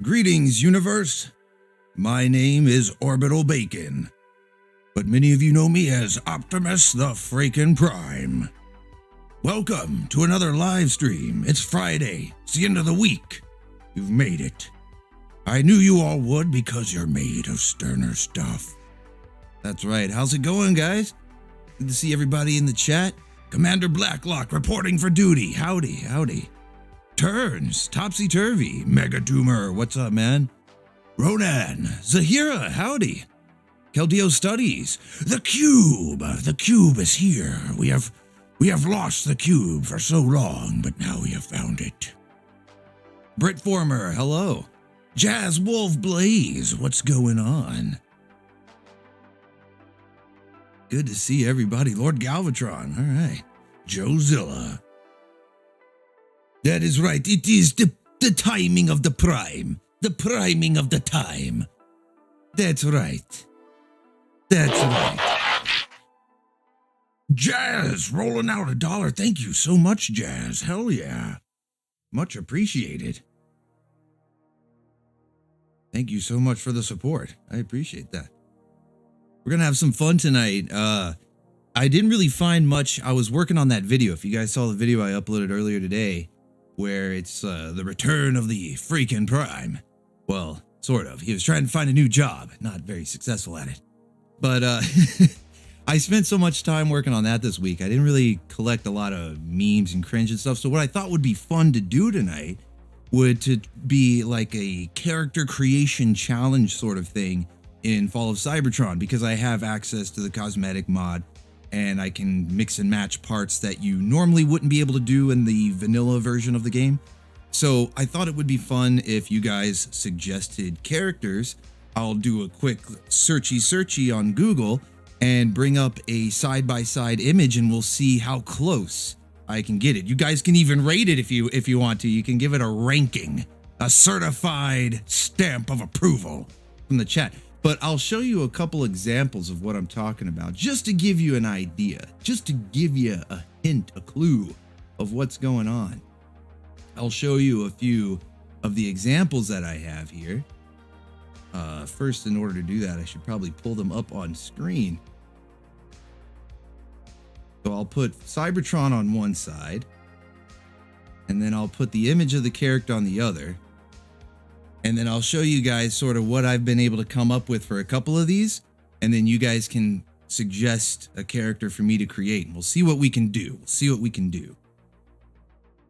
Greetings, universe. My name is Orbital Bacon, but many of you know me as Optimus the Freakin' Prime. Welcome to another live stream. It's Friday. It's the end of the week. You've made it. I knew you all would because you're made of sterner stuff. That's right. How's it going, guys? Good to see everybody in the chat. Commander Blacklock reporting for duty. Howdy, howdy. Turns, Topsy-Turvy, Mega Doomer, what's up, man? Ronan, Zahira, howdy. Keldeo Studies, the Cube is here. We have lost the Cube for so long, but now we have found it. Britformer, hello. Jazz Wolf Blaze, what's going on? Good to see everybody. Lord Galvatron, all right. Joezilla. That is right. It is the timing of the prime. The priming of the time. That's right. That's right. Jazz, rolling out $1. Thank you so much, Jazz. Hell yeah. Much appreciated. Thank you so much for the support. I appreciate that. We're going to have some fun tonight. I didn't really find much. I was working on that video. If you guys saw the video I uploaded earlier today, where it's the return of the freaking Prime. Well, sort of. He was trying to find a new job. Not very successful at it. But I spent so much time working on that this week. I didn't really collect a lot of memes and cringe and stuff. So what I thought would be fun to do tonight would to be like a character creation challenge sort of thing in Fall of Cybertron, because I have access to the cosmetic mod and I can mix and match parts that you normally wouldn't be able to do in the vanilla version of the game. So I thought it would be fun if you guys suggested characters. I'll do a quick searchy on Google and bring up a side-by-side image and we'll see how close I can get it. You guys can even rate it if you want to. You can give it a ranking, a certified stamp of approval from the chat. But I'll show you a couple examples of what I'm talking about, just to give you an idea, just to give you a hint, a clue of what's going on. I'll show you a few of the examples that I have here. First, in order to do that, I should probably pull them up on screen. So I'll put Cybertron on one side, and then I'll put the image of the character on the other. And then I'll show you guys sort of what I've been able to come up with for a couple of these. And then you guys can suggest a character for me to create. And we'll see what we can do. We'll see what we can do.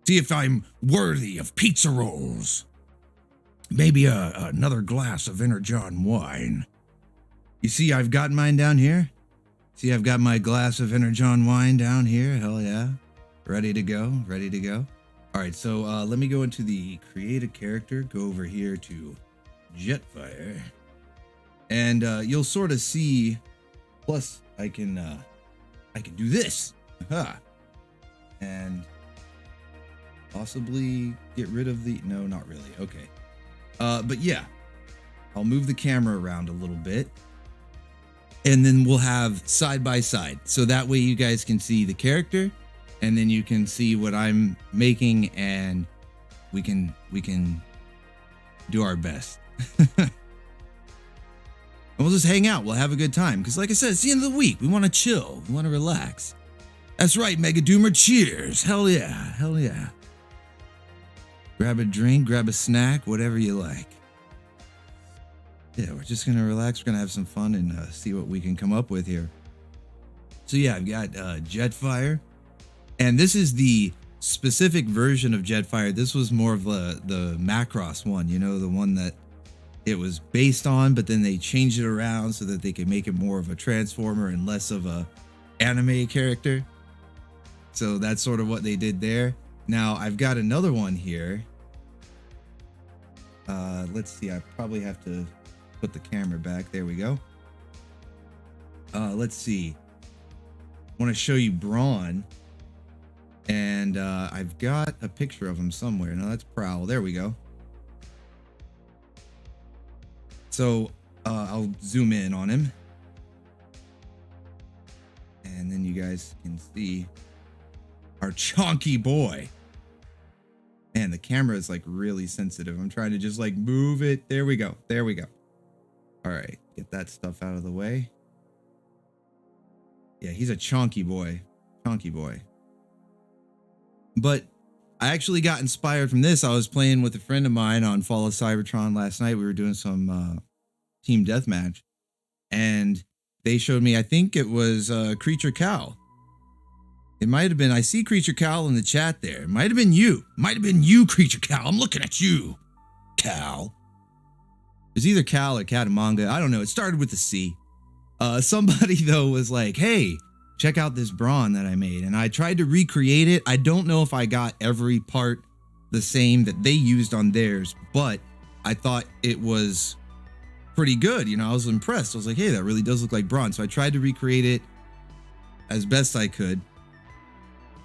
See if I'm worthy of pizza rolls. Maybe another glass of Energon wine. You see I've got mine down here? See I've got my glass of Energon wine down here? Hell yeah. Ready to go. Ready to go. All right, so let me go into the create a character, go over here to Jetfire, and you'll sort of see, plus I can do this, aha, and possibly get rid of the, no, not really, okay. But yeah, I'll move the camera around a little bit, and then we'll have side by side, so that way you guys can see the character, and then you can see what I'm making, and we can do our best. And we'll just hang out. We'll have a good time. Because like I said, it's the end of the week. We want to chill. We want to relax. That's right, Mega Doomer. Cheers. Hell yeah. Hell yeah. Grab a drink, grab a snack, whatever you like. Yeah, we're just going to relax. We're going to have some fun and see what we can come up with here. So yeah, I've got Jetfire. And this is the specific version of Jetfire. This was more of the Macross one, you know, the one that it was based on, but then they changed it around so that they could make it more of a Transformer and less of a anime character. So that's sort of what they did there. Now I've got another one here. Let's see, I probably have to put the camera back. There we go. Let's see. I want to show you Brawn. And I've got a picture of him somewhere. No, that's Prowl. There we go. So I'll zoom in on him. And then you guys can see our chonky boy. Man, the camera is like really sensitive. I'm trying to just like move it. There we go. There we go. All right, get that stuff out of the way. Yeah, he's a chonky boy. Chonky boy. But I actually got inspired from this. I was playing with a friend of mine on Fall of Cybertron last night. We were doing some team deathmatch, and they showed me, I think it was Creature Cow. It might have been, I see Creature Cow in the chat there. It might have been you. Might have been you, Creature Cow. I'm looking at you, Cal. It's either Cal or Catamanga. I don't know. It started with a C. Somebody, though, was like, hey, check out this brawn that I made. And I tried to recreate it. I don't know if I got every part the same that they used on theirs, but I thought it was pretty good. You know, I was impressed. I was like, hey, that really does look like brawn. So I tried to recreate it as best I could.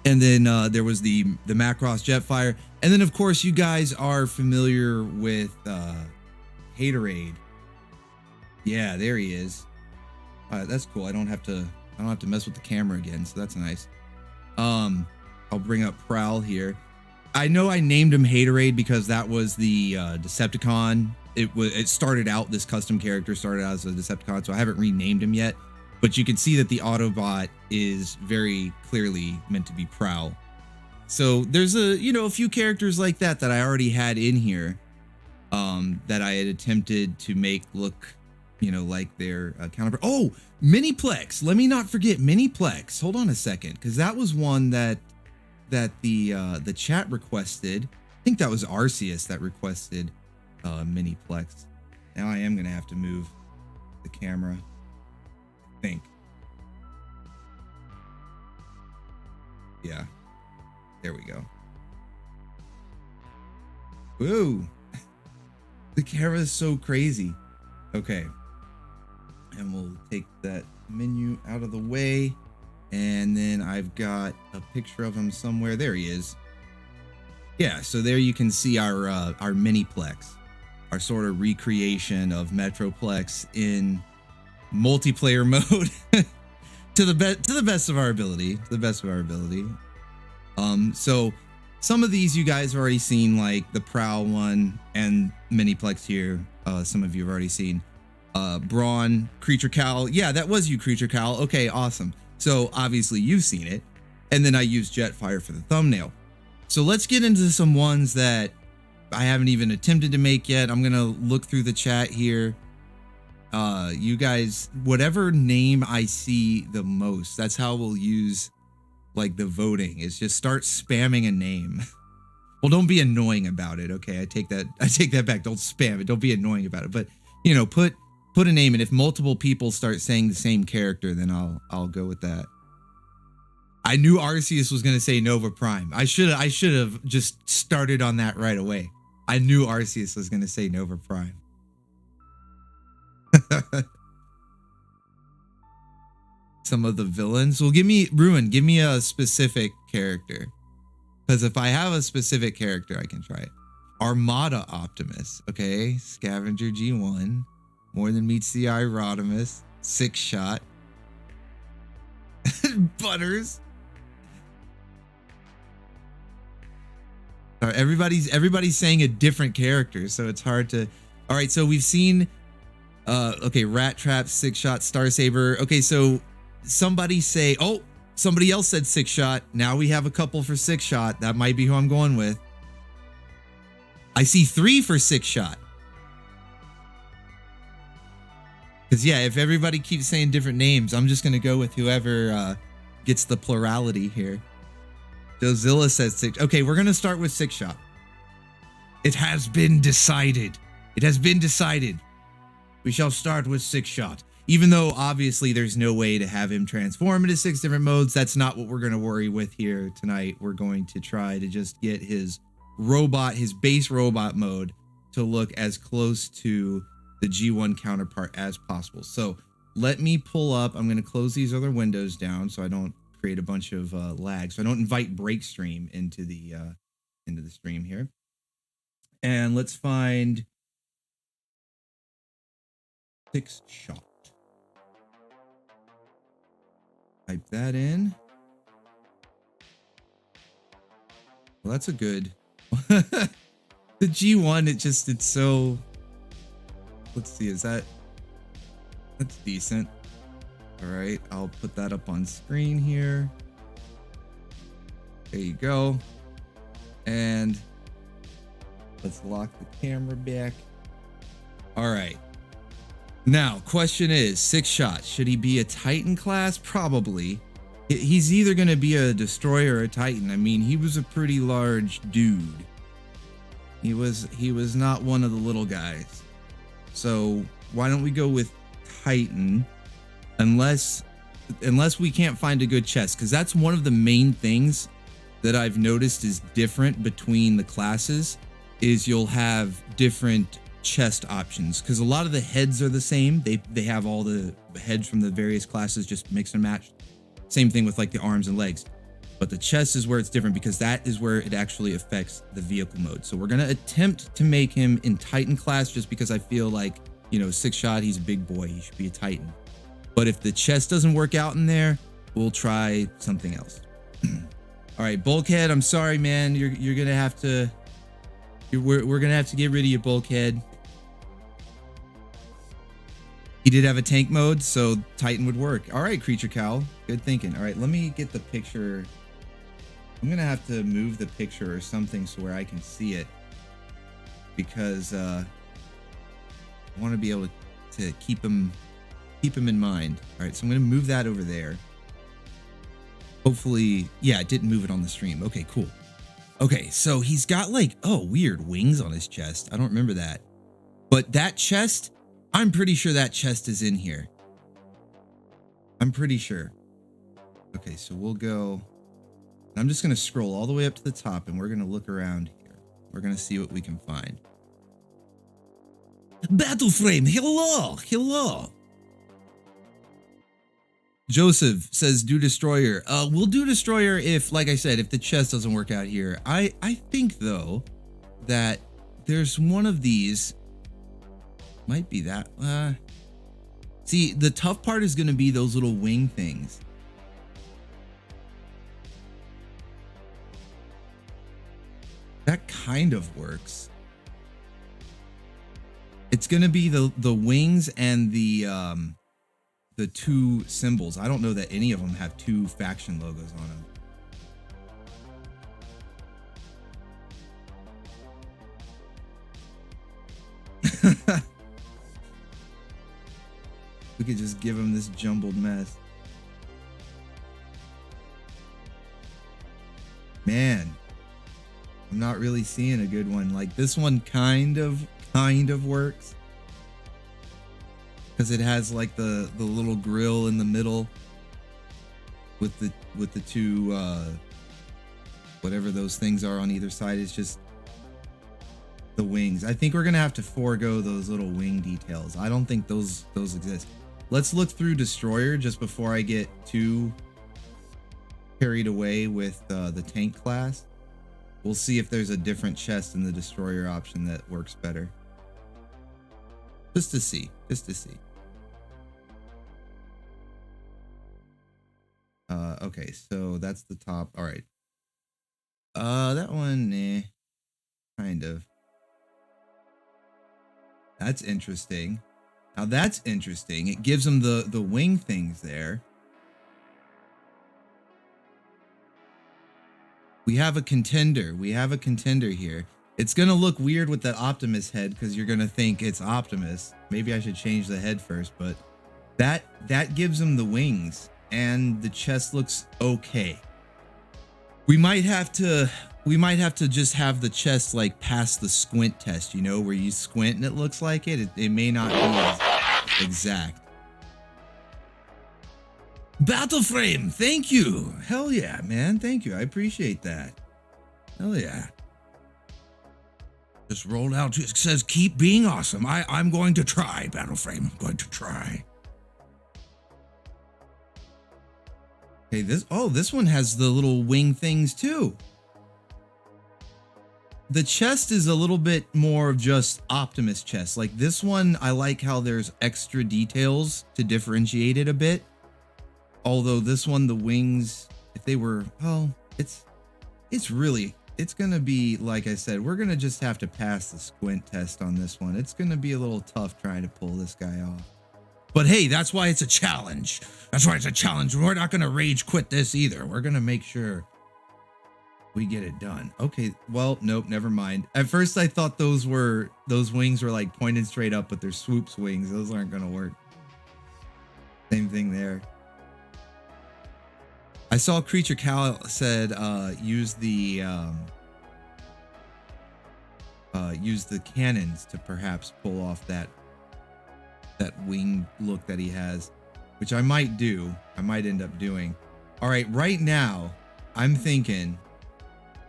And then there was the Macross Jetfire. And then, of course, you guys are familiar with Haterade. Yeah, there he is. That's cool. I don't have to mess with the camera again, so that's nice. I'll bring up Prowl here. I know I named him Haterade because that was the Decepticon. It started out, this custom character started out as a Decepticon, so I haven't renamed him yet. But you can see that the Autobot is very clearly meant to be Prowl. So there's a few characters like that I already had in here, that I had attempted to make look, like their counterpart. Oh, Miniplex. Let me not forget Miniplex. Hold on a second, because that was one that the chat requested. I think that was Arceus that requested Miniplex. Now I am gonna have to move the camera. I think. Yeah. There we go. Woo. The camera is so crazy. Okay. And we'll take that menu out of the way. And then I've got a picture of him somewhere. There he is. Yeah, so there you can see our Miniplex. Our sort of recreation of Metroplex in multiplayer mode. to the best of our ability. So some of these you guys have already seen, like the Prowl one and Miniplex here. Some of you have already seen. Brawn, Creature Cow. Yeah, that was you, Creature Cow. Okay, awesome. So obviously you've seen it. And then I used Jetfire for the thumbnail. So let's get into some ones that I haven't even attempted to make yet. I'm gonna look through the chat here. You guys, whatever name I see the most, that's how we'll use like the voting, is just start spamming a name. Well, don't be annoying about it. Okay, I take that back. Don't spam it. Don't be annoying about it. But put a name, and if multiple people start saying the same character, then I'll go with that. I knew Arceus was gonna say Nova Prime. I should have just started on that right away. I knew Arceus was gonna say Nova Prime. Some of the villains. Well, give me a specific character. Because if I have a specific character, I can try it. Armada Optimus. Okay. Scavenger G1. More Than Meets the Eye Rodimus. Sixshot. Butters. All right, everybody's saying a different character, so it's hard to. All right, so we've seen okay, Rat Trap, Sixshot, Star Saber. Okay, so somebody else said Sixshot. Now we have a couple for Sixshot. That might be who I'm going with. I see 3 for Sixshot. Because yeah, if everybody keeps saying different names, I'm just gonna go with whoever gets the plurality here. Dozilla says Six. Okay, we're gonna start with Sixshot. It has been decided. It has been decided. We shall start with Sixshot. Even though obviously there's no way to have him transform into 6 different modes, that's not what we're gonna worry with here tonight. We're going to try to just get his base robot mode to look as close to the G1 counterpart as possible. So let me pull up. I'm gonna close these other windows down so I don't create a bunch of lag. So I don't invite break stream into the stream here. And let's find Sixshot. Type that in. Well, that's a good The G1, it's so, let's see, that's decent. All right, I'll put that up on screen here. There you go. And let's lock the camera back. All right. Now, question is, Sixshot, should he be a Titan class? Probably. He's either going to be a destroyer or a Titan. I mean, he was a pretty large dude. He was not one of the little guys. So why don't we go with Titan? Unless we can't find a good chest, because that's one of the main things that I've noticed is different between the classes, is you'll have different chest options, because a lot of the heads are the same. They have all the heads from the various classes, just mix and match. Same thing with like the arms and legs, but the chest is where it's different, because that is where it actually affects the vehicle mode. So we're gonna attempt to make him in Titan class, just because I feel like, you know, Sixshot, he's a big boy, he should be a Titan. But if the chest doesn't work out in there, we'll try something else. All right, Bulkhead, I'm sorry, man. You're gonna have to. We're gonna have to get rid of you, Bulkhead. He did have a tank mode, so Titan would work. All right, Creature Cow, good thinking. All right, let me get the picture. I'm gonna have to move the picture or something so where I can see it, because I want to be able to keep him in mind. All right, so I'm gonna move that over there. Hopefully, yeah, it didn't move it on the stream. Okay, cool. Okay, so he's got like, oh, weird wings on his chest. I don't remember that. But that chest, I'm pretty sure that chest is in here. I'm pretty sure. Okay, so we'll go. I'm just gonna scroll all the way up to the top, and we're gonna look around here. We're gonna see what we can find. Battleframe, hello, hello. Joseph says do destroyer. We'll do destroyer if, like I said, if the chest doesn't work out here. I think though that there's one of these. Might be that. See, the tough part is going to be those little wing things. That kind of works. It's going to be the wings and the two symbols. I don't know that any of them have two faction logos on them. We could just give him this jumbled mess. Man, I'm not really seeing a good one. Like this one kind of works, because it has like the little grill in the middle with the two whatever those things are on either side. Is just the wings. I think we're gonna have to forego those little wing details. I don't think those exist. Let's look through destroyer just before I get too carried away with the tank class. We'll see if there's a different chest in the destroyer option that works better. Just to see. Okay, so that's the top. All right. That one, kind of. That's interesting. Now that's interesting. It gives them the wing things there. We have a contender. We have a contender here. It's gonna look weird with that Optimus head, because you're gonna think it's Optimus. Maybe I should change the head first, but that gives him the wings, and the chest looks okay. We might have to just have the chest like pass the squint test, you know, where you squint and it looks like it. It may not be as exact. Battleframe, thank you. Hell yeah, man. Thank you. I appreciate that. Hell yeah. Just rolled out. It says keep being awesome. I'm going to try, Battleframe. I'm going to try. Okay, this one has the little wing things too. The chest is a little bit more of just Optimus chest. Like this one, I like how there's extra details to differentiate it a bit. Although this one, the wings, if they were, well, it's really it's going to be, like I said, we're going to just have to pass the squint test on this one. It's going to be a little tough trying to pull this guy off. But hey, that's why it's a challenge. That's why it's a challenge. We're not going to rage quit this either. We're going to make sure we get it done. Okay, well, nope, never mind. At first I thought those wings were like pointed straight up, but they're swoops wings. Those aren't going to work. Same thing there. I saw Creature Cal said use the cannons to perhaps pull off that wing look that he has, which I might do. I might end up doing. All right, right now I'm thinking,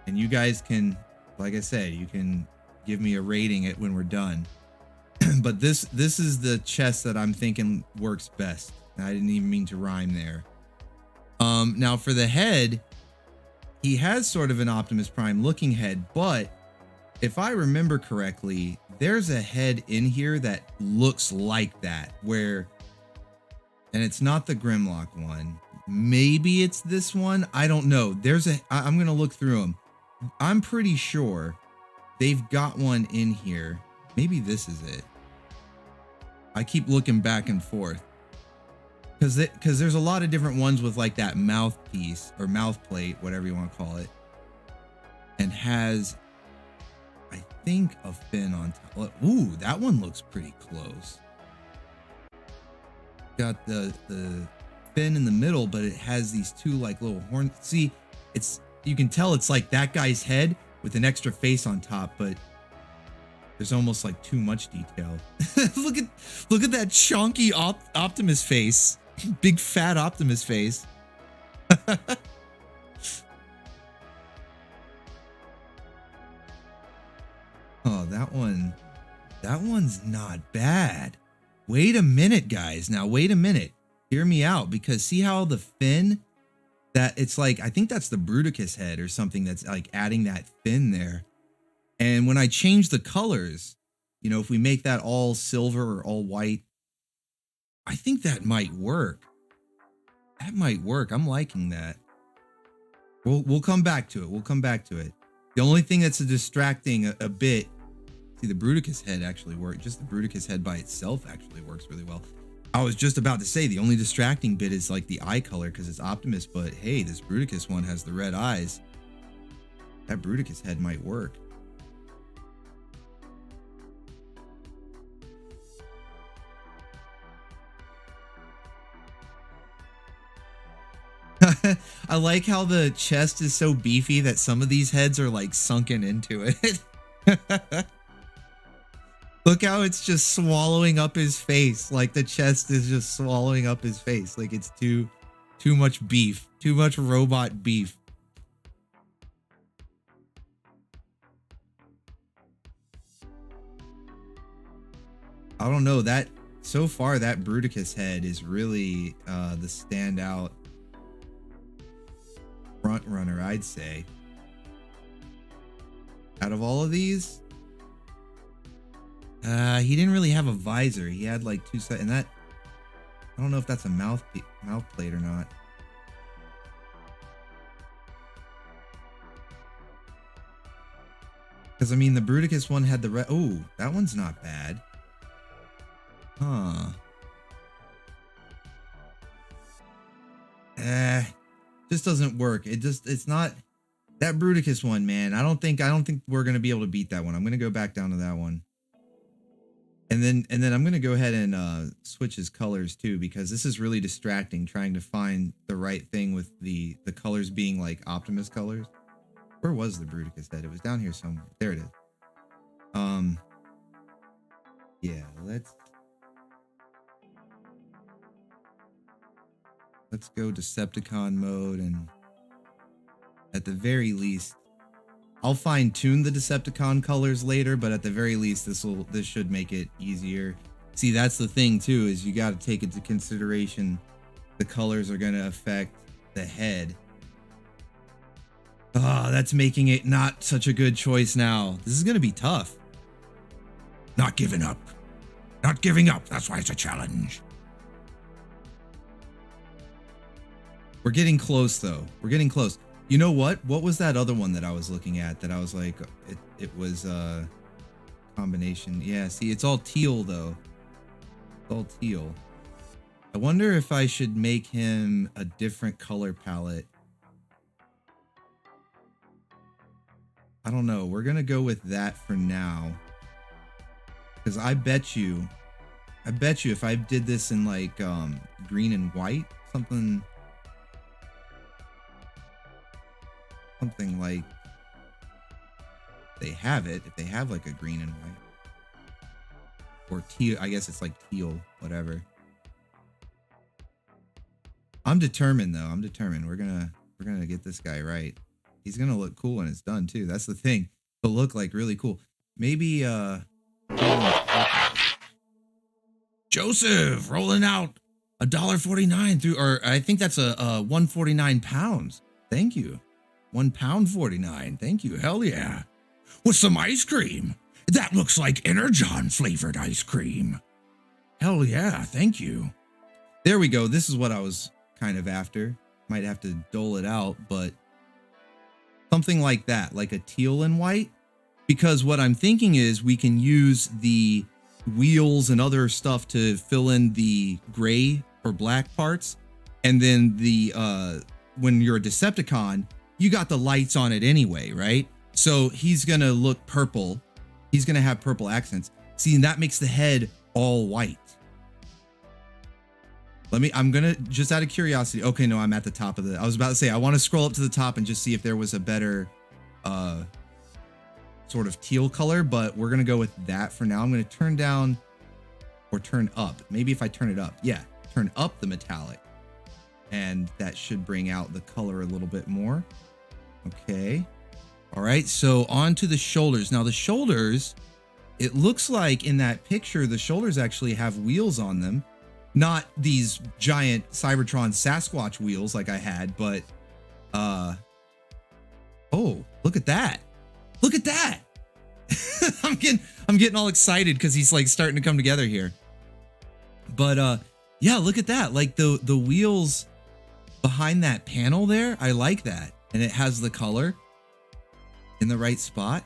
and you guys can, like I said, you can give me a rating it when we're done. But this is the chest that I'm thinking works best. I didn't even mean to rhyme there. Now for the head, he has sort of an Optimus Prime looking head, but if I remember correctly, there's a head in here that looks like that, where, and it's not the Grimlock one. Maybe it's this one. I don't know. I'm going to look through them. I'm pretty sure they've got one in here. Maybe this is it. I keep looking back and forth. Because there's a lot of different ones with like that mouthpiece or mouth plate, whatever you want to call it, and has, I think, a fin on top. Ooh, that one looks pretty close. Got the fin in the middle, but it has these two like little horns. See, you can tell it's like that guy's head with an extra face on top, but there's almost like too much detail. look at that chunky Optimus face. Big fat Optimus face. Oh, that one's not bad. Wait a minute, guys. Now, wait a minute. Hear me out, because see how the fin, that it's like, I think that's the Bruticus head or something that's like adding that fin there. And when I change the colors, you know, if we make that all silver or all white, I think that might work. That might work. I'm liking that. We'll come back to it. We'll come back to it. The only thing that's distracting a bit, see, the Bruticus head actually works. Just the Bruticus head by itself actually works really well. I was just about to say the only distracting bit is like the eye color because it's Optimus, but hey, this Bruticus one has the red eyes. That Bruticus head might work. I like how the chest is so beefy that some of these heads are like sunken into it. Look how it's just swallowing up his face. Like the chest is just swallowing up his face. Like it's too much beef, too much robot beef. I don't know, that so far that Bruticus head is really the standout front runner, I'd say. Out of all of these, he didn't really have a visor. He had like two set, and that, I don't know if that's a mouth plate or not. Because I mean, the Bruticus one had the red. Oh, that one's not bad. Huh. Just doesn't work. It's not that Bruticus one, man. I don't think we're gonna be able to beat that one. I'm gonna go back down to that one. And then I'm gonna go ahead and switch his colors too, because this is really distracting trying to find the right thing with the colors being like Optimus colors. Where was the Bruticus head? It was down here somewhere. There it is. Yeah, let's go Decepticon mode, and at the very least, I'll fine tune the Decepticon colors later, but at the very least, this should make it easier. See, that's the thing too, is you got to take into consideration the colors are going to affect the head. Ah, that's making it not such a good choice now. This is going to be tough. Not giving up. Not giving up. That's why it's a challenge. We're getting close though. We're getting close. You know what? What was that other one that I was looking at that I was like, it was combination. Yeah, see, it's all teal though. It's all teal. I wonder if I should make him a different color palette. I don't know. We're gonna go with that for now. Because I bet you if I did this in like green and white, something like they have it, if they have like a green and white or teal, I guess it's like teal, whatever. I'm determined though. I'm determined. We're gonna get this guy right. He's gonna look cool when it's done too. That's the thing. It'll look like really cool. Maybe Joseph rolling out $1.49 through, or I think that's a 149 pounds. Thank you. £1.49. Thank you. Hell yeah. With some ice cream. That looks like Energon flavored ice cream. Hell yeah. Thank you. There we go. This is what I was kind of after. Might have to dole it out, but something like that, like a teal and white. Because what I'm thinking is we can use the wheels and other stuff to fill in the gray or black parts. And then the when you're a Decepticon, you got the lights on it anyway, right? So he's gonna look purple. He's gonna have purple accents. See, and that makes the head all white. I'm gonna, just out of curiosity. Okay, no, I'm at the top of I was about to say, I want to scroll up to the top and just see if there was a better sort of teal color, but we're gonna go with that for now. I'm gonna turn down or turn up. Maybe if I turn it up, yeah, turn up the metallic, and that should bring out the color a little bit more. Okay. All right, so on to the shoulders. Now the shoulders, it looks like in that picture, the shoulders actually have wheels on them. Not these giant Cybertron Sasquatch wheels like I had, but oh, look at that. Look at that. I'm getting all excited because he's like starting to come together here. But yeah, look at that. Like the wheels behind that panel there, I like that. And it has the color in the right spot.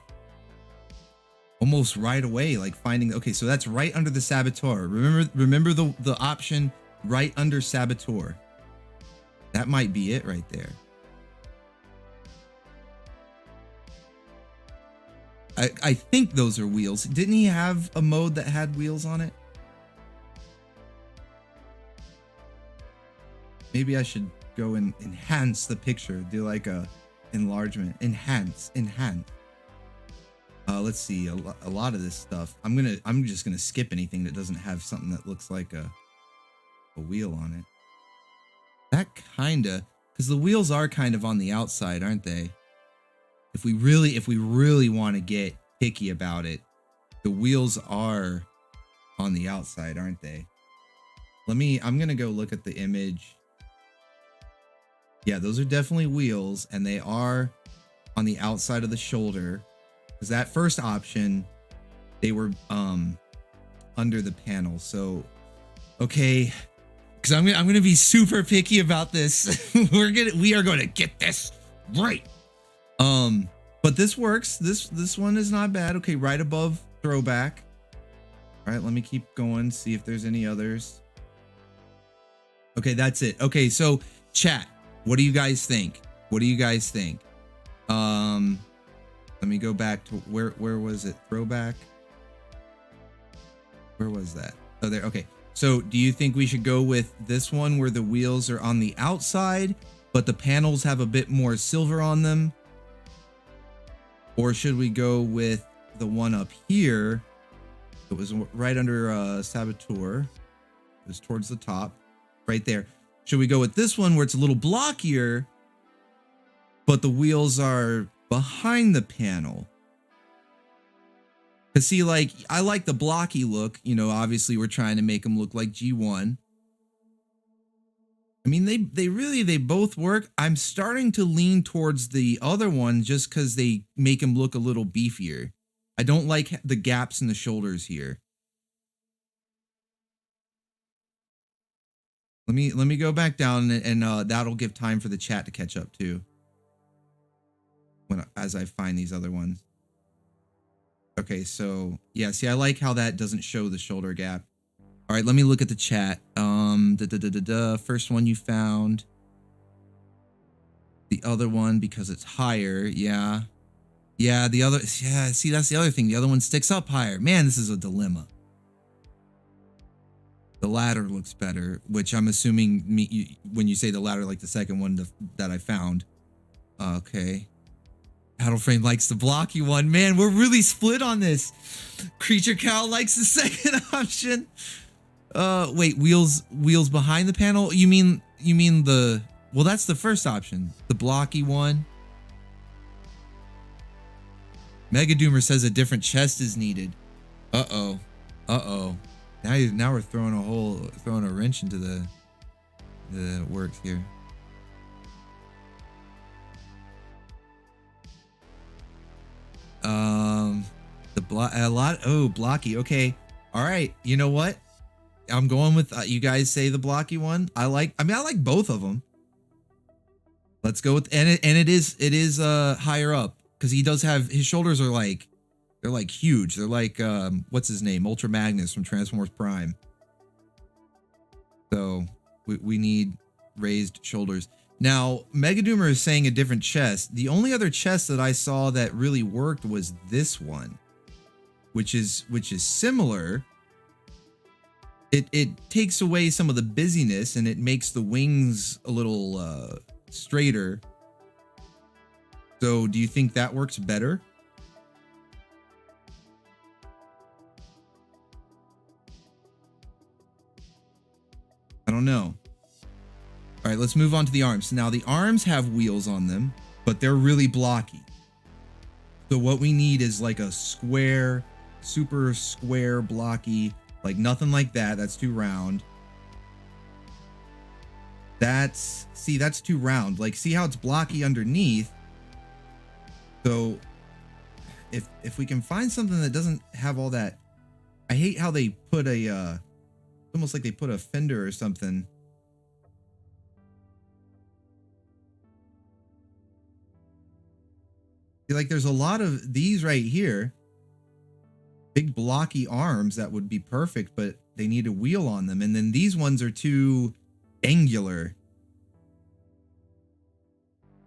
Almost right away, like finding, okay, so that's right under the Saboteur. Remember the option right under Saboteur. That might be it right there. I think those are wheels. Didn't he have a mode that had wheels on it? Maybe I should go and enhance the picture. Do like a enlargement. Enhance. Let's see, a lot of this stuff. I'm just gonna skip anything that doesn't have something that looks like a wheel on it. That kinda, because the wheels are kind of on the outside, aren't they? If we really want to get picky about it, the wheels are on the outside, aren't they? I'm gonna go look at the image. Yeah, those are definitely wheels, and they are on the outside of the shoulder. Because that first option, they were under the panel. So, okay, because I'm gonna be super picky about this. we are gonna get this right. But this works. This one is not bad. Okay, right above throwback. All right, let me keep going. See if there's any others. Okay, that's it. Okay, so chat, what do you guys think? What do you guys think? Let me go back to where was it? Throwback. Where was that? Oh, there. Okay. So do you think we should go with this one where the wheels are on the outside, but the panels have a bit more silver on them? Or should we go with the one up here? It was right under Saboteur. It was towards the top, right there. Should we go with this one where it's a little blockier, but the wheels are behind the panel? Because see, like, I like the blocky look. You know, obviously we're trying to make them look like G1. I mean, they both work. I'm starting to lean towards the other one just because they make him look a little beefier. I don't like the gaps in the shoulders here. Let me go back down, and that'll give time for the chat to catch up too. as I find these other ones. Okay, so yeah, see, I like how that doesn't show the shoulder gap. All right, let me look at the chat. First one you found. The other one, because it's higher, yeah. Yeah, the other, yeah, see, that's the other thing. The other one sticks up higher. Man, this is a dilemma. The ladder looks better, which I'm assuming when you say the ladder, like the second one that I found. Okay. Battleframe likes the blocky one. Man, we're really split on this. Creature Cow likes the second option. Wait, wheels behind the panel? You mean the, well, that's the first option. The blocky one. Mega Doomer says a different chest is needed. Uh-oh. Uh-oh. Now we're throwing a wrench into the works here. Blocky. Okay. All right. You know what? I'm going with you guys say the blocky one. I like both of them. Let's go with and it is higher up because he does have his shoulders are like they're like huge. They're like what's his name? Ultra Magnus from Transformers Prime. So we need raised shoulders. Now, Mega Doomer is saying a different chest. The only other chest that I saw that really worked was this one, which is similar. It takes away some of the busyness and it makes the wings a little straighter. So, do you think that works better? I don't know. All right, let's move on to the arms. Now, the arms have wheels on them, but they're really blocky. So what we need is like a square, super square, blocky, like nothing like that. That's too round. That's too round. Like, see how it's blocky underneath? So if we can find something that doesn't have all that, I hate how they put a, almost like they put a fender or something. Like there's a lot of these right here, big blocky arms that would be perfect, but they need a wheel on them. And then these ones are too angular.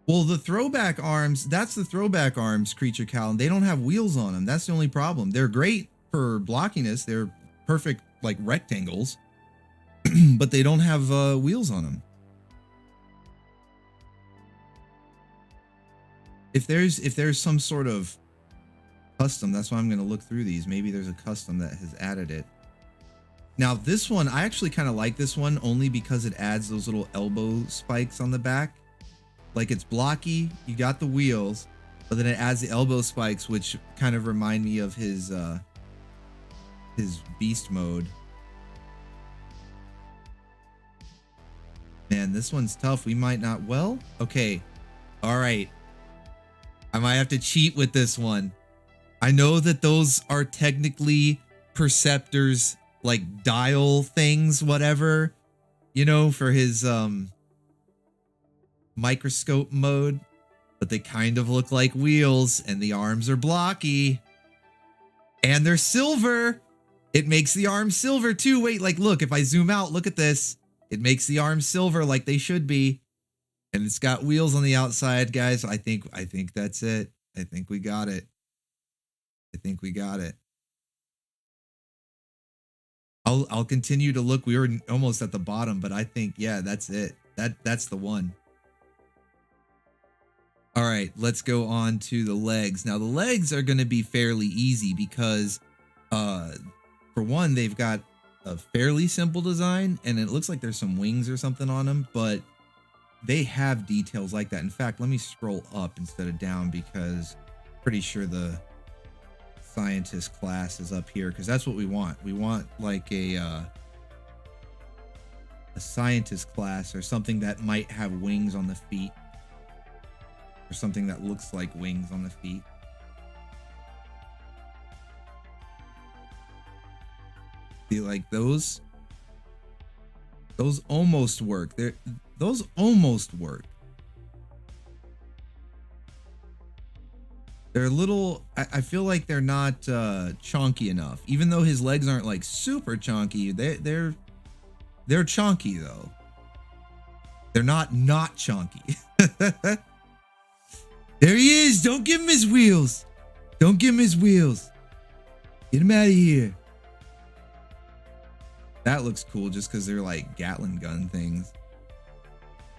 Well, the throwback arms, that's the throwback arms, Creature Cow, and they don't have wheels on them. That's the only problem. They're great for blockiness. They're perfect like rectangles, but they don't have wheels on them. If there's some sort of custom, that's why I'm going to look through these. Maybe there's a custom that has added it. Now this one, I actually kind of like this one only because it adds those little elbow spikes on the back. Like it's blocky, you got the wheels, but then it adds the elbow spikes, which kind of remind me of his beast mode. Man, this one's tough. We might not, well, okay. All right. I might have to cheat with this one. I know that those are technically perceptors, like dial things, whatever, you know, for his microscope mode, but they kind of look like wheels and the arms are blocky and they're silver. It makes the arms silver too. Wait, like, look, if I zoom out, look at this. It makes the arms silver like they should be. And it's got wheels on the outside, guys. I think that's it. I think we got it. I think we got it. I'll continue to look. We were almost at the bottom, but I think, yeah, that's it. That's the one. All right, let's go on to the legs. Now the legs are going to be fairly easy because for one, they've got a fairly simple design and it looks like there's some wings or something on them, but they have details like that. In fact, let me scroll up instead of down because I'm pretty sure the scientist class is up here because that's what we want. We want like a scientist class or something that might have wings on the feet or something that looks like wings on the feet. See, like those almost work. Those almost work. They're a little, I feel like they're not chonky enough. Even though his legs aren't like super chonky, they're chonky though. They're not chonky. There he is. Don't give him his wheels. Don't give him his wheels. Get him out of here. That looks cool just because they're like Gatling gun things.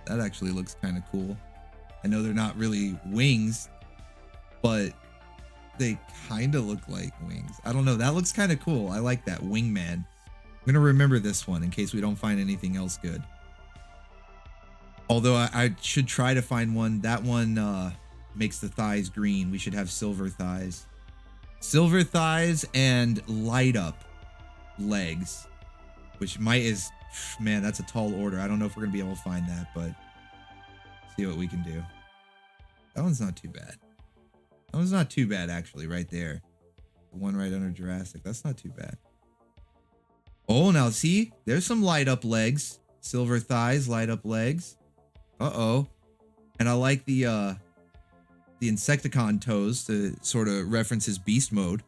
That actually looks kind of cool. I know they're not really wings, but they kind of look like wings. I don't know. That looks kind of cool. I like that. Wingman. I'm going to remember this one in case we don't find anything else good. Although I should try to find one. That one makes the thighs green. We should have silver thighs. Silver thighs and light up legs, which man, that's a tall order. I don't know if we're going to be able to find that, but see what we can do. That one's not too bad. That one's not too bad, actually, right there. The one right under Jurassic. That's not too bad. Oh, now see? There's some light up legs. Silver thighs, light up legs. Uh-oh. And I like the Insecticon toes to sort of reference his beast mode.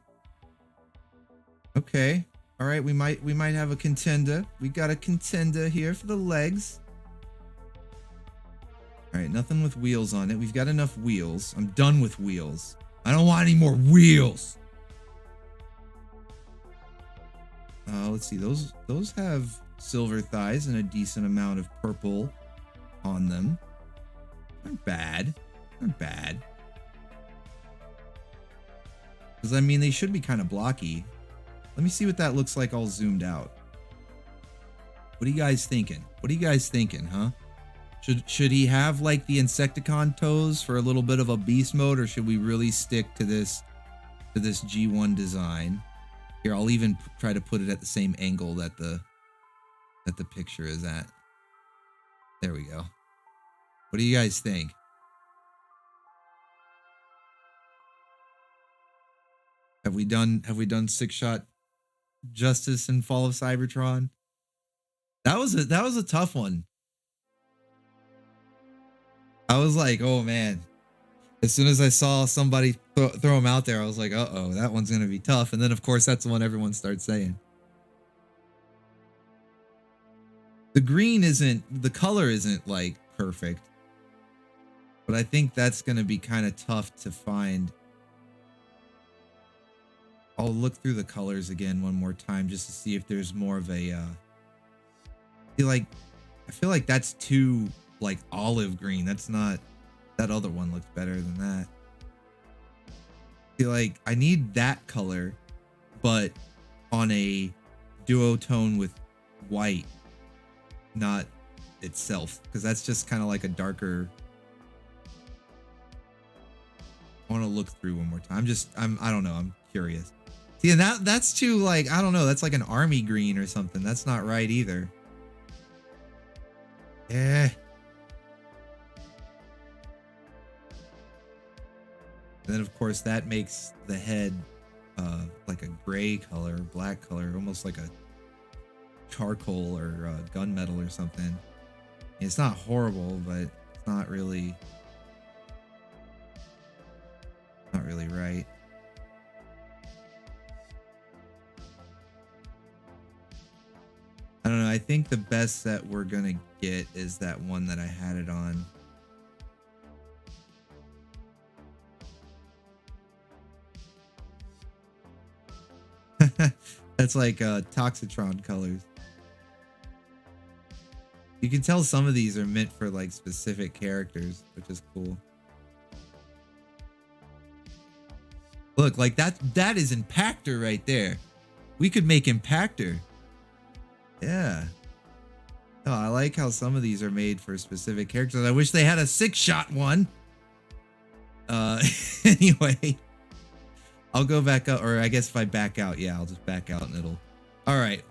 Okay. All right, we might have a contender. We got a contender here for the legs. All right, nothing with wheels on it. We've got enough wheels. I'm done with wheels. I don't want any more wheels. Let's see. Those have silver thighs and a decent amount of purple on them. Not bad. Not bad. Because, I mean, they should be kind of blocky. Let me see what that looks like all zoomed out. What are you guys thinking? What are you guys thinking, huh? Should he have like the Insecticon toes for a little bit of a beast mode, or should we really stick to this G1 design? Here, I'll even try to put it at the same angle that the picture is at. There we go. What do you guys think? Have we done Sixshot justice in Fall of Cybertron? That was a tough one. I was like, oh man. As soon as I saw somebody throw him out there, I was like, uh-oh, that one's going to be tough. And then, of course, that's the one everyone starts saying. The green the color isn't, like, perfect. But I think that's going to be kind of tough to find. I'll look through the colors again one more time just to see if there's more of a, I feel like that's too, like, olive green. That's not, that other one looks better than that. I feel like I need that color, but on a duotone with white, not itself, because that's just kind of like a darker. I want to look through one more time. I don't know. I'm curious. See, and that's too, like, I don't know. That's like an army green or something. That's not right either. Yeah. And then, of course, that makes the head like a gray color, black color, almost like a charcoal or gunmetal or something. It's not horrible, but it's not really right. I don't know. I think the best that we're gonna get is that one that I had it on. That's like Toxitron colors. You can tell some of these are meant for like specific characters, which is cool. Look, like that is Impactor right there. We could make Impactor. Yeah. Oh, I like how some of these are made for specific characters. I wish they had a Sixshot one. Anyway. I'll go back up, or I guess if I back out, yeah, I'll just back out and it'll... Alright.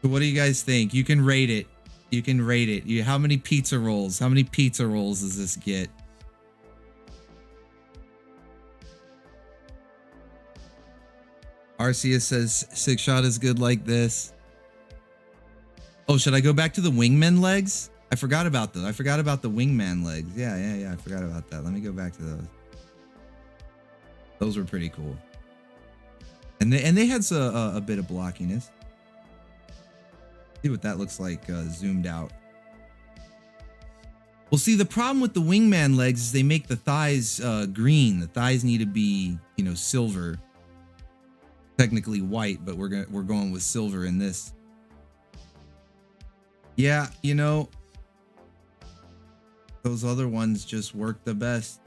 So what do you guys think? You can rate it. You can rate it. How many pizza rolls? How many pizza rolls does this get? Arceus says Sixshot is good like this. Oh, should I go back to the wingman legs? I forgot about those. I forgot about the wingman legs. Yeah. I forgot about that. Let me go back to those. Those were pretty cool. And they had a bit of blockiness. See what that looks like zoomed out. Well, see, the problem with the wingman legs is they make the thighs green. The thighs need to be, you know, silver. Technically white, but we're going with silver in this. Yeah, you know, those other ones just work the best.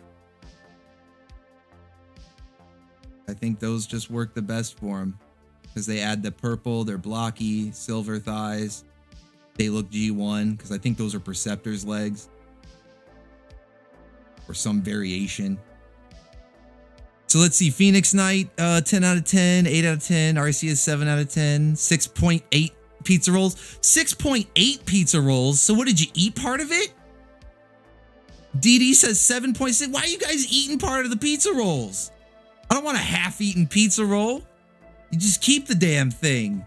I think those just work the best for them because they add the purple, they're blocky, silver thighs. They look G1 because I think those are Perceptor's legs or some variation. So let's see, Phoenix Knight, 10 out of 10, 8 out of 10, RC is 7 out of 10, 6.8 pizza rolls, 6.8 pizza rolls. So what, did you eat part of it? DD says 7.6. Why are you guys eating part of the pizza rolls? I don't want a half-eaten pizza roll. You just keep the damn thing.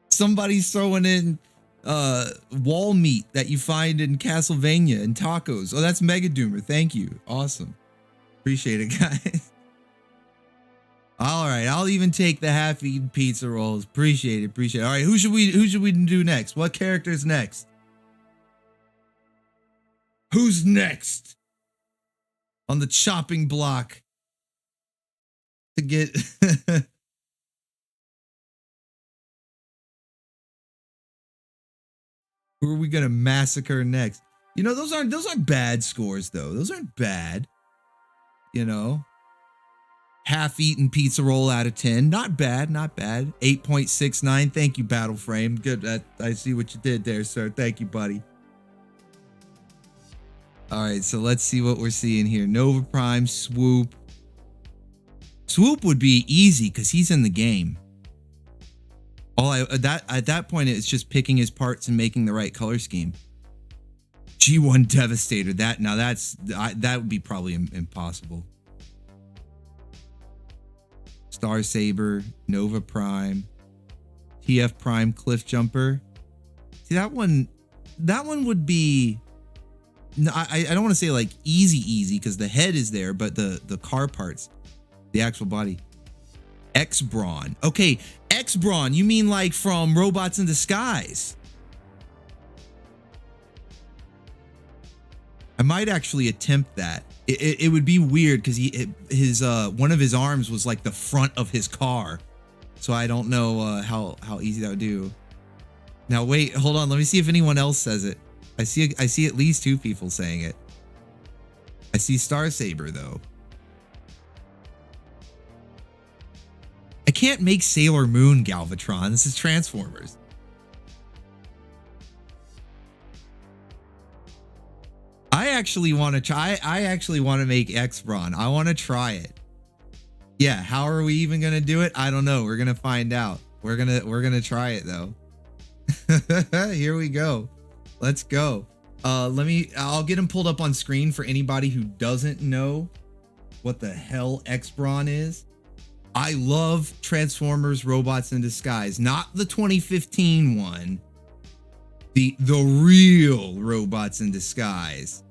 Somebody's throwing in wall meat that you find in Castlevania and tacos. Oh, that's Mega Doomer. Thank you. Awesome. Appreciate it, guys. All right, I'll even take the half-eaten pizza rolls. Appreciate it, appreciate it. All right, who should we do next? What character's next? Who's next on the chopping block to get? Who are we gonna massacre next? You know, those aren't bad scores though. Those aren't bad. You know. Half-eaten pizza roll out of 10. Not bad, not bad. 8.69. Thank you, Battle Frame. Good. I see what you did there, sir. Thank you, buddy. All right, so let's see what we're seeing here. Nova Prime, Swoop. Swoop would be easy because he's in the game. At that point, it's just picking his parts and making the right color scheme. G1 Devastator. That would be probably impossible. Star Saber, Nova Prime, TF Prime, Cliff Jumper. See, that one would be. I don't want to say like easy because the head is there, but the car parts, the actual body. X-Brawn. Okay, X-Brawn. You mean like from Robots in Disguise? I might actually attempt that. It would be weird because his one of his arms was like the front of his car, so I don't know how easy that would do. Now wait, hold on. Let me see if anyone else says it. I see at least 2 people saying it. I see Star Saber though. I can't make Sailor Moon Galvatron. This is Transformers. I actually want to try. I actually want to make X-Brawn. I want to try it. Yeah, how are we even gonna do it? I don't know. We're gonna find out. We're gonna try it though. Here we go. Let's go. I'll get him pulled up on screen for anybody who doesn't know what the hell X-Brawn is. I love Transformers Robots in Disguise, not the 2015 one. The real Robots in Disguise.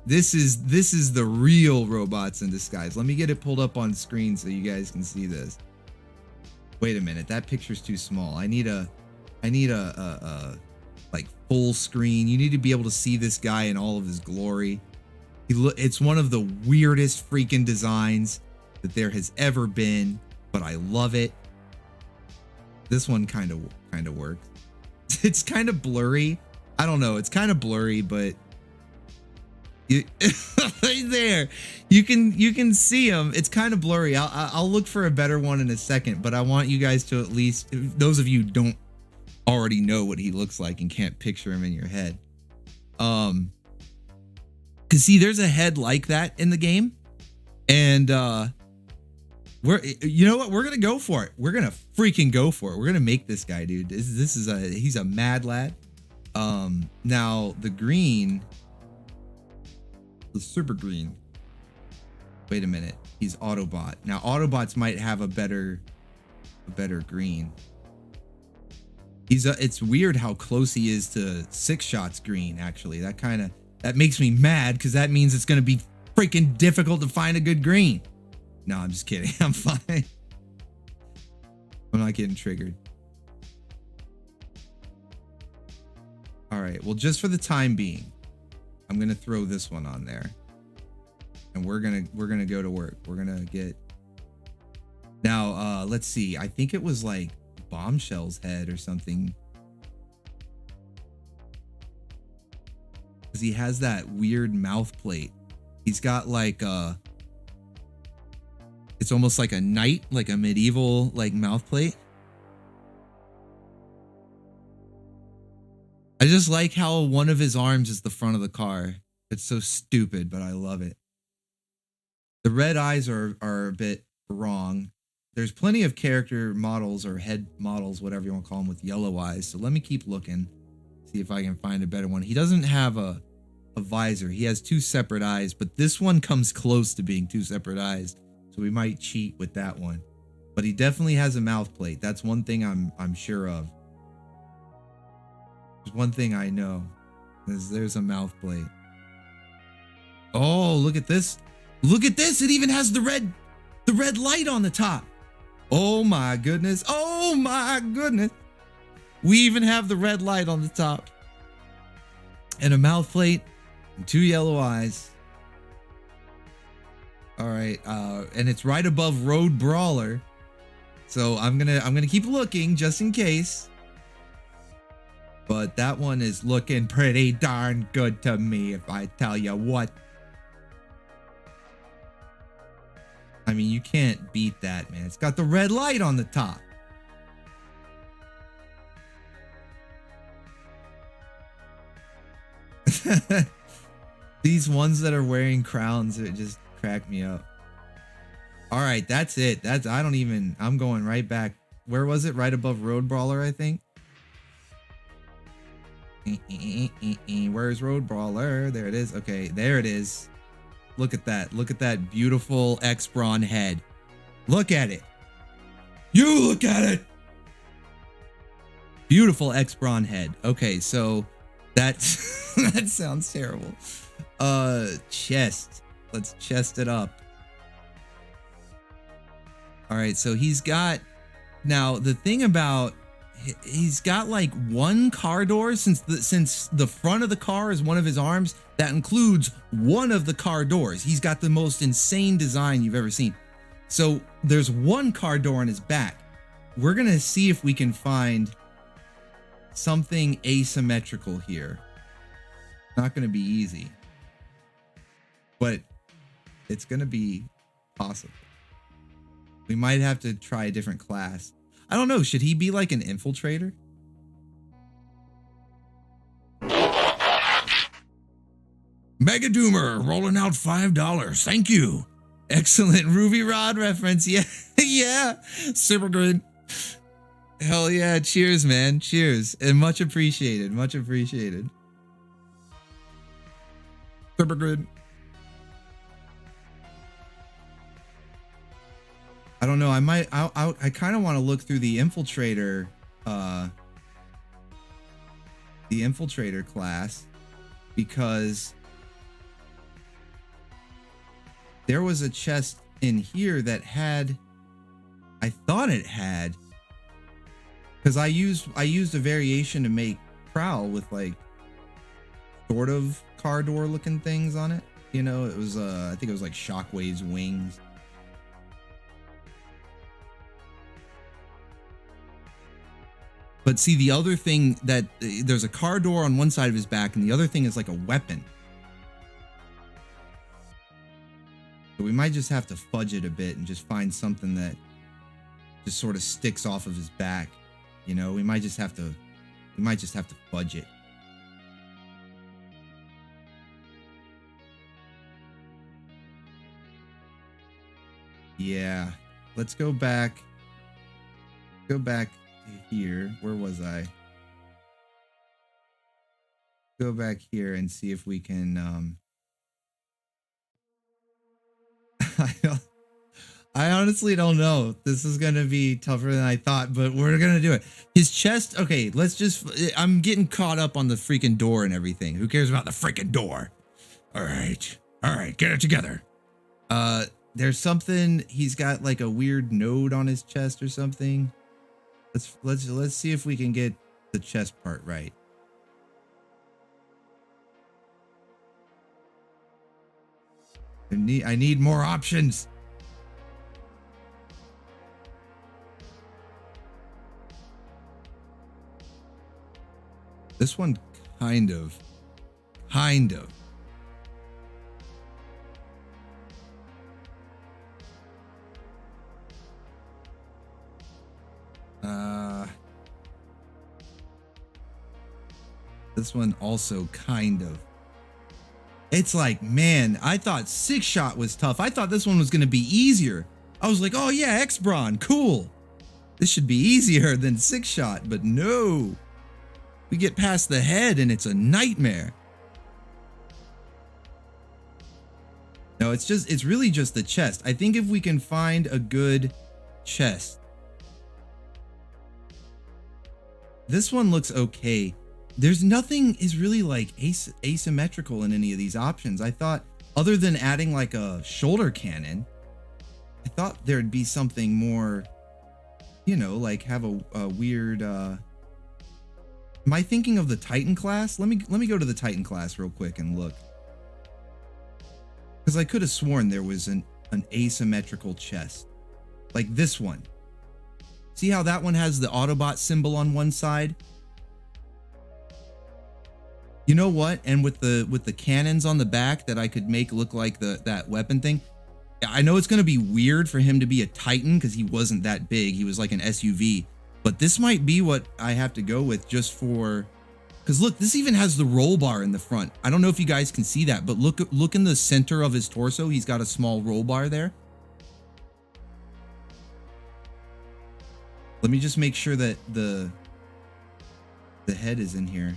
This is the real Robots in Disguise. Let me get it pulled up on screen so you guys can see this. Wait a minute, that picture's too small. I need a like full screen. You need to be able to see this guy in all of his glory. It's one of the weirdest freaking designs that there has ever been, but I love it. This one kind of works. It's kind of blurry. I don't know. It's kind of blurry, but right there, you can see him. It's kind of blurry. I'll look for a better one in a second, but I want you guys to at least, those of you who don't already know what he looks like and can't picture him in your head. Cause see, there's a head like that in the game, and you know what? We're gonna go for it. We're gonna freaking go for it. We're gonna make this guy, dude. He's a mad lad. Now the green, the super green. Wait a minute. He's Autobot. Now Autobots might have a better green. It's weird how close he is to Sixshot's green, actually. That makes me mad, because that means it's going to be freaking difficult to find a good green. No, I'm just kidding. I'm fine. I'm not getting triggered. All right. Well, just for the time being, I'm going to throw this one on there. And we're going to go to work. We're going to get... Now, let's see. I think it was like Bombshell's head or something. Because he has that weird mouth plate. He's got like it's almost like a knight, like a medieval like mouth plate. I just like how one of his arms is the front of the car. It's so stupid, but I love it. The red eyes are a bit wrong. There's plenty of character models or head models, whatever you want to call them, with yellow eyes. So let me keep looking, see if I can find a better one. He doesn't have a visor. He has two separate eyes, but this one comes close to being two separate eyes. So we might cheat with that one. But he definitely has a mouth plate. That's one thing I'm sure of. There's one thing I know. There's a mouth plate. Oh, look at this. Look at this. It even has the red light on the top. Oh my goodness. Oh my goodness. We even have the red light on the top. And a mouth plate and two yellow eyes. All right. And it's right above Road Brawler. So I'm gonna keep looking just in case. But that one is looking pretty darn good to me, if I tell you what. I mean, you can't beat that, man. It's got the red light on the top. These ones that are wearing crowns, it just crack me up. All right, that's it. I'm going right back. Where was it? Right above Road Brawler, I think. Where's Road Brawler? There it is. Okay, there it is. Look at that. Look at that beautiful X-Brawn head. Look at it. You look at it. Beautiful X-Brawn head. Okay, so that's that sounds terrible. Chest. Let's chest it up. All right, so he's got, now the thing about, he's got like one car door, since the front of the car is one of his arms, that includes one of the car doors. He's got the most insane design you've ever seen. So there's one car door on his back. We're gonna see if we can find something asymmetrical here. Not gonna be easy, but it's gonna be possible. We might have to try a different class. I don't know. Should he be like an infiltrator? Mega Doomer rolling out $5. Thank you. Excellent Ruby Rod reference. Yeah, yeah. Super good. Hell yeah. Cheers, man. Cheers. And much appreciated. Much appreciated. Super good. I don't know. I kind of want to look through the infiltrator class, because there was a chest in here that had, I thought it had, because I used a variation to make Prowl with like sort of car door looking things on it. You know, it was I think it was like Shockwave's wings. But see, the other thing, that there's a car door on one side of his back, and the other thing is like a weapon. So we might just have to fudge it a bit and just find something that just sort of sticks off of his back. You know, we might just have to fudge it. Yeah, let's go back. Go back here. Where was I? Go back here and see if we can I honestly don't know. This is going to be tougher than I thought, but we're going to do it. His chest. Okay, let's just, I'm getting caught up on the freaking door and everything. Who cares about the freaking door? All right. All right. Get it together. There's something, he's got like a weird node on his chest or something. Let's see if we can get the chest part right. I need more options. This one kind of. This one also kind of. It's like, man, I thought Sixshot was tough. I thought this one was going to be easier. I was like, oh yeah, X-Brawn, cool. This should be easier than Sixshot, but no. We get past the head and it's a nightmare. No, it's really just the chest. I think if we can find a good chest. This one looks okay. There's nothing is really like asymmetrical in any of these options. I thought, other than adding like a shoulder cannon, I thought there'd be something more, you know, like have a weird, am I thinking of the Titan class? Let me go to the Titan class real quick and look. Because I could have sworn there was an asymmetrical chest. Like this one. See how that one has the Autobot symbol on one side? You know what? And with the cannons on the back that I could make look like that weapon thing. I know it's going to be weird for him to be a Titan because he wasn't that big. He was like an SUV. But this might be what I have to go with just for... Because look, this even has the roll bar in the front. I don't know if you guys can see that, but look in the center of his torso. He's got a small roll bar there. Let me just make sure that the head is in here.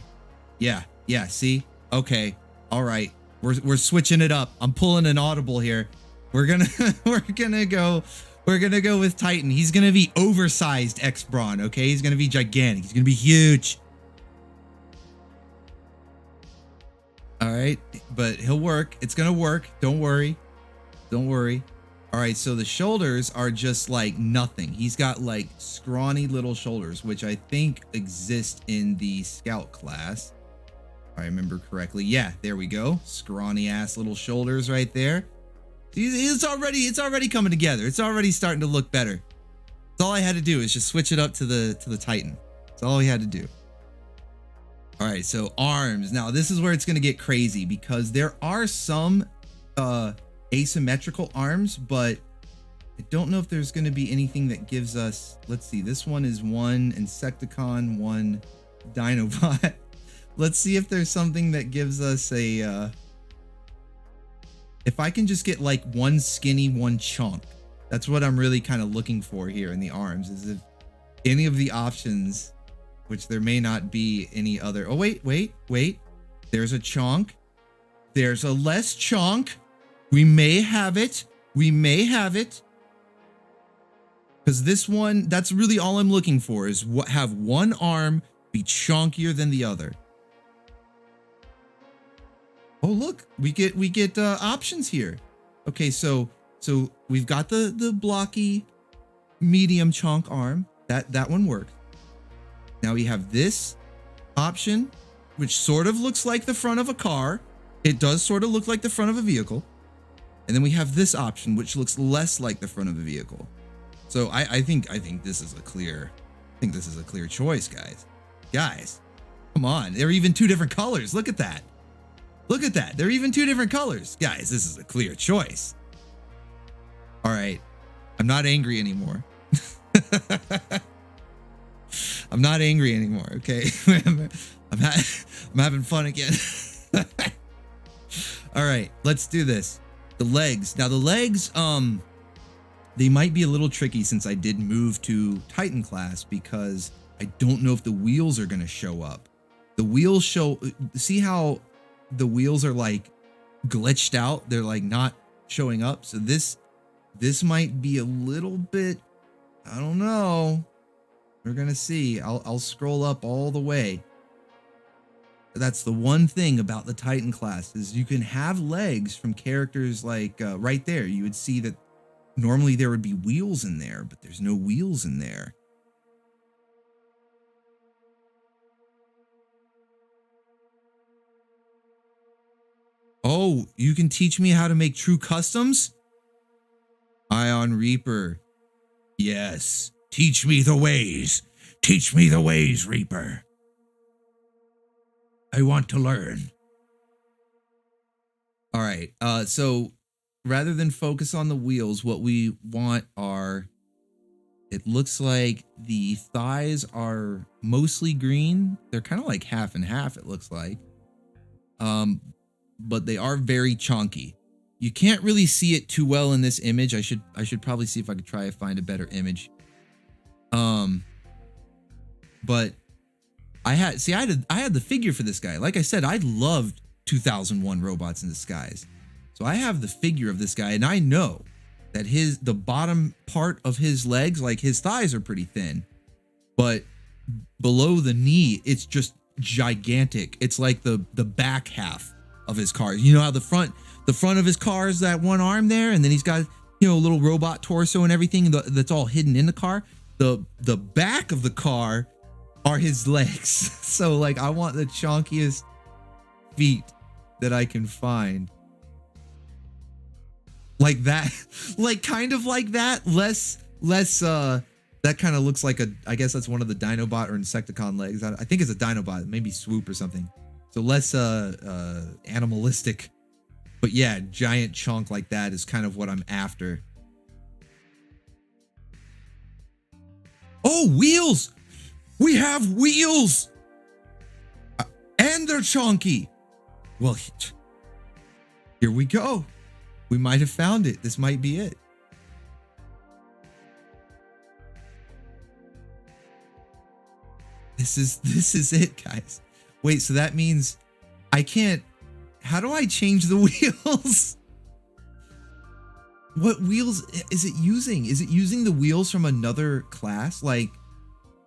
Yeah, see? Okay. All right. We're switching it up. I'm pulling an audible here. We're gonna go with Titan. He's gonna be oversized X-Brawn, okay? He's gonna be gigantic. He's gonna be huge. All right, but he'll work. It's gonna work. Don't worry. Don't worry. All right, so the shoulders are just like nothing. He's got like scrawny little shoulders, which I think exist in the Scout class. If I remember correctly. Yeah, there we go. Scrawny ass little shoulders right there. It's already coming together. It's already starting to look better. That's all I had to do is just switch it up to the Titan. That's all we had to do. All right, so arms. Now this is where it's going to get crazy because there are some asymmetrical arms, but I don't know if there's going to be anything that gives us, let's see, this one is one Insecticon, one Dinobot. Let's see if there's something that gives us a, if I can just get like one skinny, one chunk. That's what I'm really kind of looking for here in the arms, is if any of the options, which there may not be any other. Oh, wait. There's a chunk. There's a less chunk. We may have it. Because this one, that's really all I'm looking for, is have one arm be chunkier than the other. Oh, look, we get options here. Okay, so we've got the blocky medium chunk arm. That one worked. Now we have this option, which sort of looks like the front of a car. It does sort of look like the front of a vehicle. And then we have this option, which looks less like the front of a vehicle. So I think this is a clear, choice, guys. Guys, come on. They're even two different colors. Look at that. They're even two different colors. Guys, this is a clear choice. All right. I'm not angry anymore. I'm not angry anymore, okay? I'm having fun again. All right, let's do this. The legs. Now the legs, they might be a little tricky since I did move to Titan class because I don't know if the wheels are going to show up. The wheels show, see how the wheels are like glitched out? They're like not showing up. So this This might be a little bit, I don't know. We're gonna see. I'll scroll up all the way. That's the one thing about the Titan class is you can have legs from characters like right there. You would see that normally there would be wheels in there, but there's no wheels in there. Oh, you can teach me how to make true customs? Ion Reaper. Yes. Teach me the ways. Teach me the ways, Reaper. I want to learn. All right. So rather than focus on the wheels, what we want are, it looks like the thighs are mostly green. They're kind of like half and half, it looks like. But they are very chunky. You can't really see it too well in this image. I should probably see if I could try to find a better image. But I had the figure for this guy. Like I said, I loved 2001 Robots in Disguise. So I have the figure of this guy, and I know that the bottom part of his legs, like his thighs are pretty thin, but below the knee, it's just gigantic. It's like the back half of his car. You know how the front of his car is that one arm there, and then he's got, you know, a little robot torso and everything that's all hidden in the car. The back of the car are his legs. So like I want the chunkiest feet that I can find. Like that, like kind of like that, less that kind of looks like I guess that's one of the Dinobot or Insecticon legs. I think it's a Dinobot, maybe Swoop or something. So less animalistic. But yeah, giant chunk like that is kind of what I'm after. Oh, wheels! We have wheels! And they're chunky! Well, here we go. We might have found it. This might be it. This is it, guys. Wait, so that means I can't... How do I change the wheels? What wheels is it using? Is it using the wheels from another class? Like,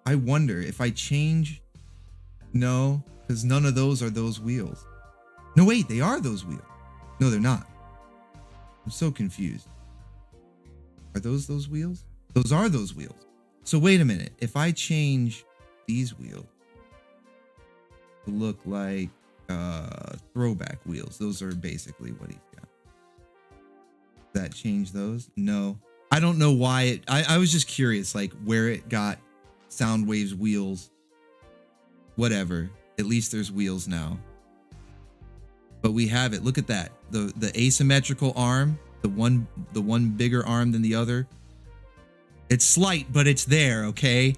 I wonder if I change... No, because none of those are those wheels. No, wait, they are those wheels. No, they're not. I'm so confused. Are those wheels? Those are those wheels. So wait a minute. If I change these wheels to look like throwback wheels, those are basically what he's got. Does that change those? No. I don't know why I was just curious, like where it got Soundwave's wheels. Whatever. At least there's wheels now. But we have it. Look at that. The asymmetrical arm, the one bigger arm than the other. It's slight, but it's there, okay?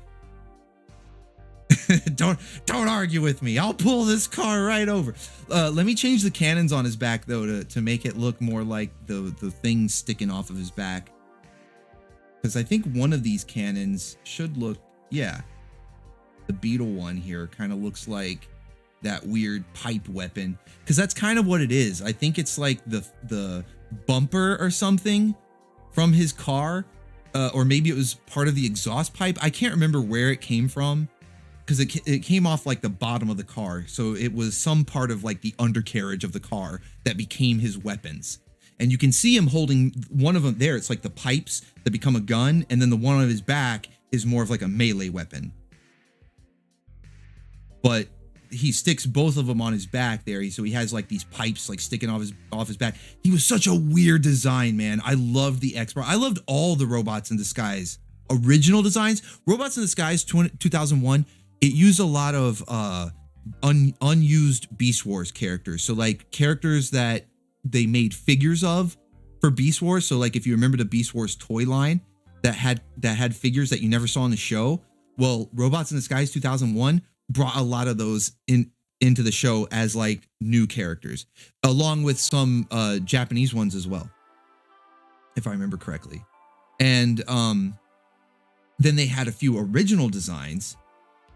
Don't argue with me. I'll pull this car right over. Let me change the cannons on his back though to make it look more like the thing sticking off of his back. Because I think one of these cannons should look, yeah. The Beetle one here kind of looks like that weird pipe weapon, because that's kind of what it is. I think it's like the bumper or something from his car, or maybe it was part of the exhaust pipe. I can't remember where it came from, because it came off like the bottom of the car, so it was some part of like the undercarriage of the car that became his weapons. And you can see him holding one of them there. It's like the pipes that become a gun, and then the one on his back is more of like a melee weapon. But he sticks both of them on his back there, so he has like these pipes like sticking off his back. He was such a weird design, man. I loved the X-Brawn. I loved all the Robots in Disguise original designs. Robots in Disguise 2001, it used a lot of unused Beast Wars characters. So like characters that they made figures of for Beast Wars. So like if you remember the Beast Wars toy line that had figures that you never saw in the show, well, Robots in Disguise 2001 brought a lot of those into the show as like new characters, along with some Japanese ones as well, if I remember correctly. And then they had a few original designs,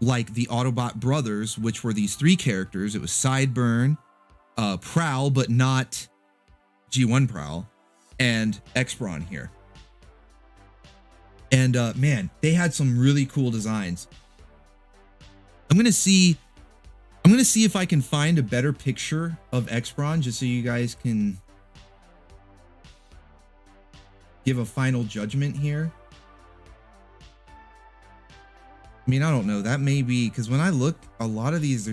like the Autobot brothers, which were these three characters. It was Sideburn, Prowl, but not G1 Prowl, and X-Brawn here. And man, they had some really cool designs. I'm gonna see if I can find a better picture of X-Brawn just so you guys can give a final judgment here. I mean, I don't know. That may be because when I look, a lot of these,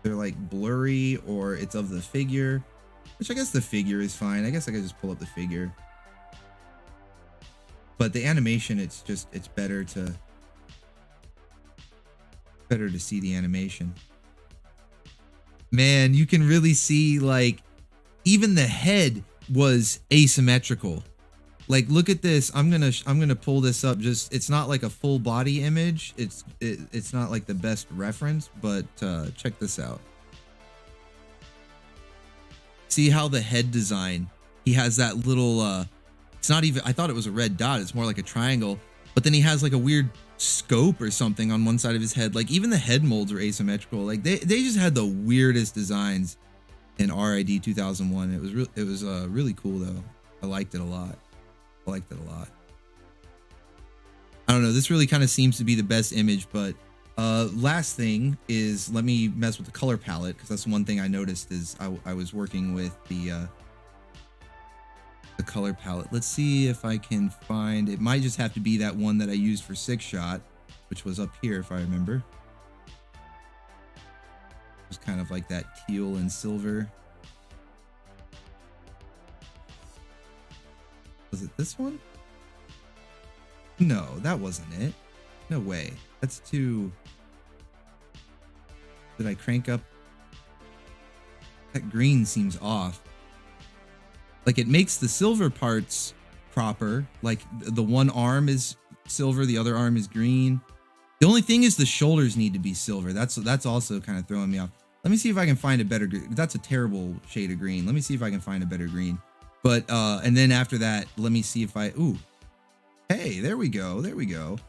they're like blurry, or it's of the figure, which I guess the figure is fine. I guess I could just pull up the figure. But the animation, it's better to see the animation. Man, you can really see, like, even the head was asymmetrical. Like, look at this. I'm gonna pull this up. Just, it's not like a full body image. It's not like the best reference, but check this out. See how the head design, he has that little it's not even, I thought it was a red dot, it's more like a triangle, but then he has like a weird scope or something on one side of his head. Like, even the head molds are asymmetrical. Like, they just had the weirdest designs in RID 2001. It was really cool though. I liked it a lot. I don't know, this really kind of seems to be the best image. But last thing is, let me mess with the color palette, because that's one thing I noticed is I was working with the color palette. Let's see if I can find, it might just have to be that one that I used for Sixshot, which was up here if I remember. It was kind of like that teal and silver. Was it this one? No, that wasn't it. No way. That's too... Did I crank up? That green seems off. Like, it makes the silver parts proper. Like, the one arm is silver, the other arm is green. The only thing is the shoulders need to be silver. That's also kind of throwing me off. Let me see if I can find a better green. That's a terrible shade of green. Let me see if I can find a better green. But, and then after that, let me see if I, ooh. Hey, there we go. There we go.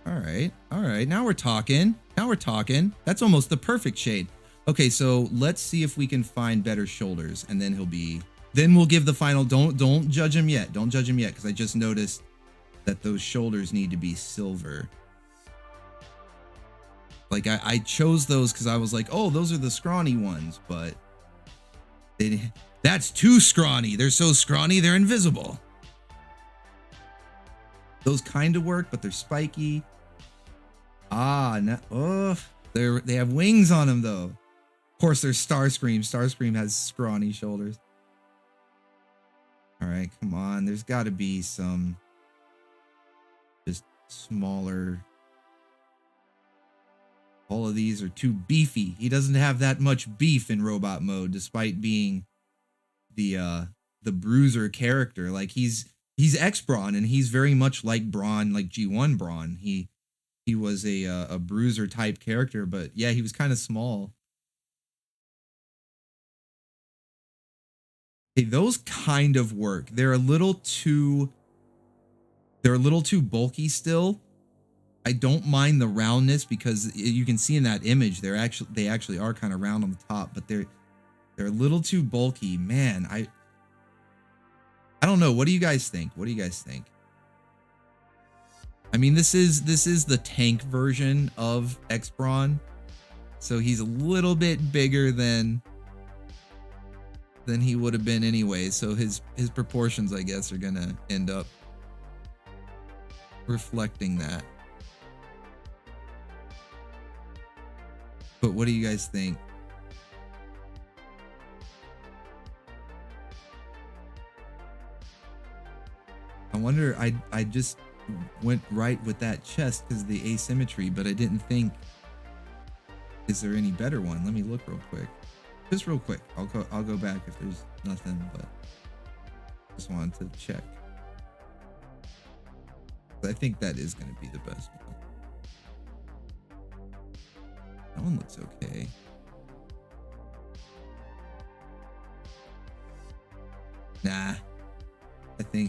All right. All right. Now we're talking. Now we're talking. That's almost the perfect shade. Okay, so let's see if we can find better shoulders, and then then we'll give the final. Don't judge him yet. Don't judge him yet, because I just noticed that those shoulders need to be silver. Like, I chose those because I was like, oh, those are the scrawny ones, but that's too scrawny. They're so scrawny, they're invisible. Those kind of work, but they're spiky. Ah, no, oh, they have wings on them though. Of course, there's Starscream. Starscream has scrawny shoulders. All right, come on. There's got to be some just smaller. All of these are too beefy. He doesn't have that much beef in robot mode, despite being the bruiser character. Like, he's X-Brawn, and he's very much like Brawn, like G1 Brawn. He was a bruiser type character, but yeah, he was kind of small. Hey, those kind of work. They're a little too bulky still. I don't mind the roundness, because you can see in that image they actually are kind of round on the top, but they're a little too bulky. Man, I don't know. What do you guys think? What do you guys think? I mean, this is the tank version of X-Brawn, so he's a little bit bigger than he would have been anyway. So his proportions, I guess, are gonna end up reflecting that. But what do you guys think? I wonder, I just went right with that chest because of the asymmetry, but I didn't think, is there any better one? Let me look real quick. Just real quick. I'll go back if there's nothing, but just wanted to check. I think that is going to be the best one. That one looks okay. Nah.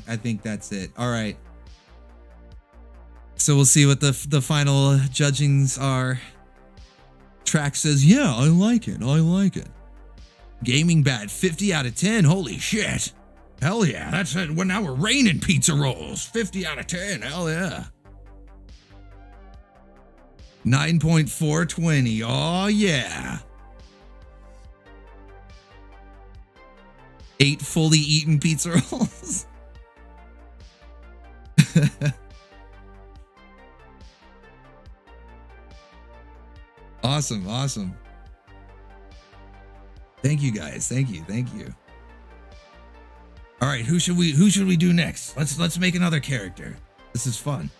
I think that's it. All right. So we'll see what the final judgings are. Track says, yeah, I like it. I like it. Gaming Bad, 50 out of 10. Holy shit. Hell yeah, that's it. Well, now we're raining pizza rolls. 50 out of 10. Hell yeah. 9.420. Oh yeah. 8 fully eaten pizza rolls. Awesome, awesome. Thank you guys. Thank you. Thank you. All right, who should we do next? Let's make another character. This is fun.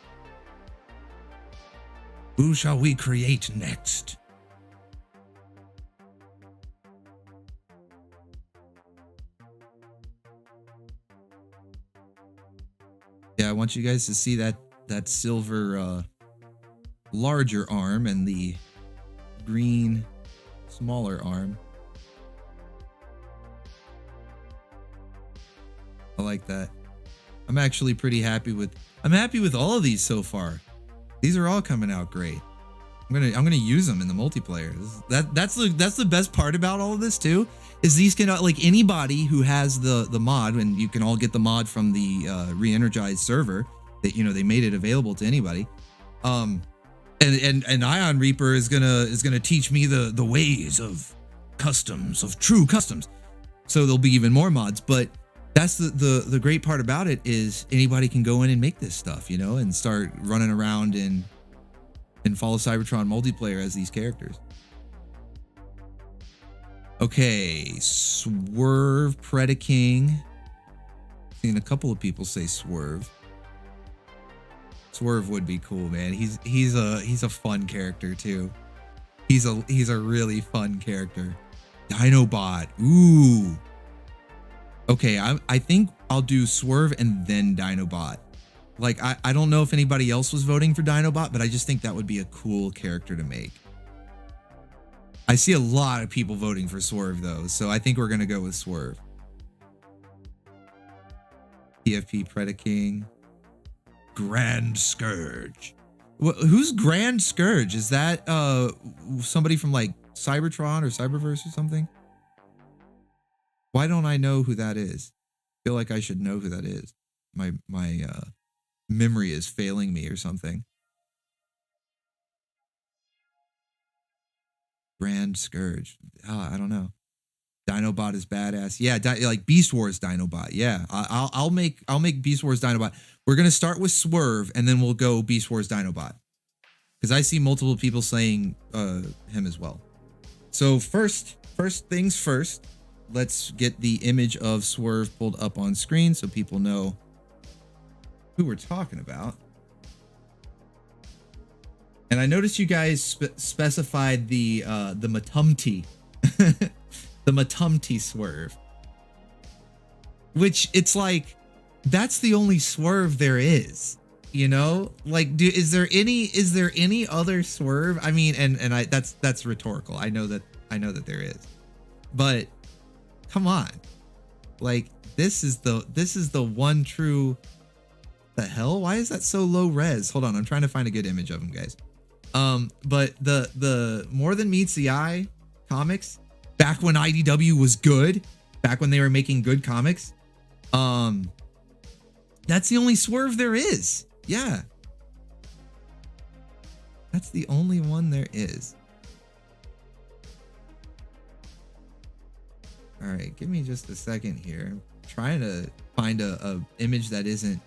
Who shall we create next? Yeah, I want you guys to see that silver larger arm and the green smaller arm. I like that. I'm actually pretty happy with all of these so far. These are all coming out great. I'm gonna use them in the multiplayer. That's the best part about all of this too, is these can, like, anybody who has the mod, and you can all get the mod from the re-energized server that, you know, they made it available to anybody. And Ion Reaper is gonna teach me the ways of customs, of true customs. So there'll be even more mods, but that's the great part about it, is anybody can go in and make this stuff, you know, and start running around in Fall of Cybertron multiplayer as these characters. Okay, Swerve, Predaking. Seen a couple of people say Swerve. Swerve would be cool, man. He's a fun character too. He's a really fun character. Dinobot. Ooh. Okay, I think I'll do Swerve and then Dinobot. Like, I don't know if anybody else was voting for Dinobot, but I just think that would be a cool character to make. I see a lot of people voting for Swerve though, so I think we're gonna go with Swerve. TFP Predaking. Grand Scourge. Who's Grand Scourge? Is that somebody from like Cybertron or Cyberverse or something? Why don't I know who that is? I feel like I should know who that is. My memory is failing me or something. Grand Scourge. I don't know. Dinobot is badass. Yeah, like Beast Wars Dinobot. Yeah, I'll make Beast Wars Dinobot. We're gonna start with Swerve and then we'll go Beast Wars Dinobot, because I see multiple people saying him as well. So first things first. Let's get the image of Swerve pulled up on screen so people know who we're talking about. And I noticed you guys specified the Matumti, the Matumti Swerve, which it's like, that's the only Swerve there is, you know? Like, is there any other Swerve? I mean, and that's rhetorical. I know that there is, but come on, like, this is the one true. The hell? Why is that so low res? Hold on, I'm trying to find a good image of him, guys. But the More Than Meets the Eye comics, back when IDW was good, back when they were making good comics, that's the only Swerve there is. Yeah, that's the only one there is. All right, give me just a second here. I'm trying to find a image that isn't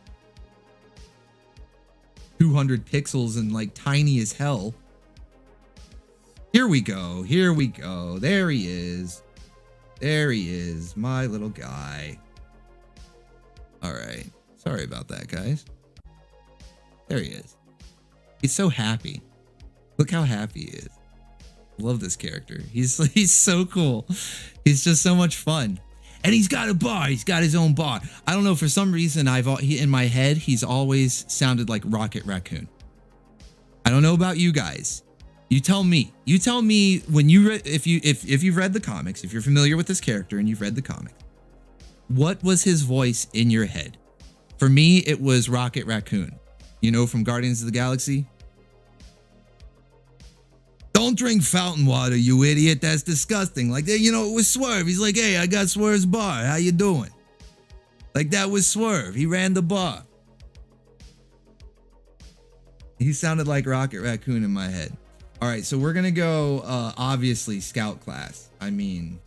200 pixels and like tiny as hell. Here we go. Here we go. There he is. There he is, my little guy. All right. Sorry about that, guys. There he is. He's so happy. Look how happy he is. Love this character. He's so cool. He's just so much fun. And he's got a bar. He's got his own bar. I don't know, for some reason in my head he's always sounded like Rocket Raccoon. I don't know about you guys. You tell me. You tell me when if you've read the comics, if you're familiar with this character and you've read the comics, what was his voice in your head? For me, it was Rocket Raccoon. You know, from Guardians of the Galaxy. Don't drink fountain water, you idiot. That's disgusting. Like, you know, it was Swerve. He's like, hey, I got Swerve's bar. How you doing? Like that was Swerve. He ran the bar. He sounded like Rocket Raccoon in my head. All right, so we're gonna go obviously Scout class. I mean,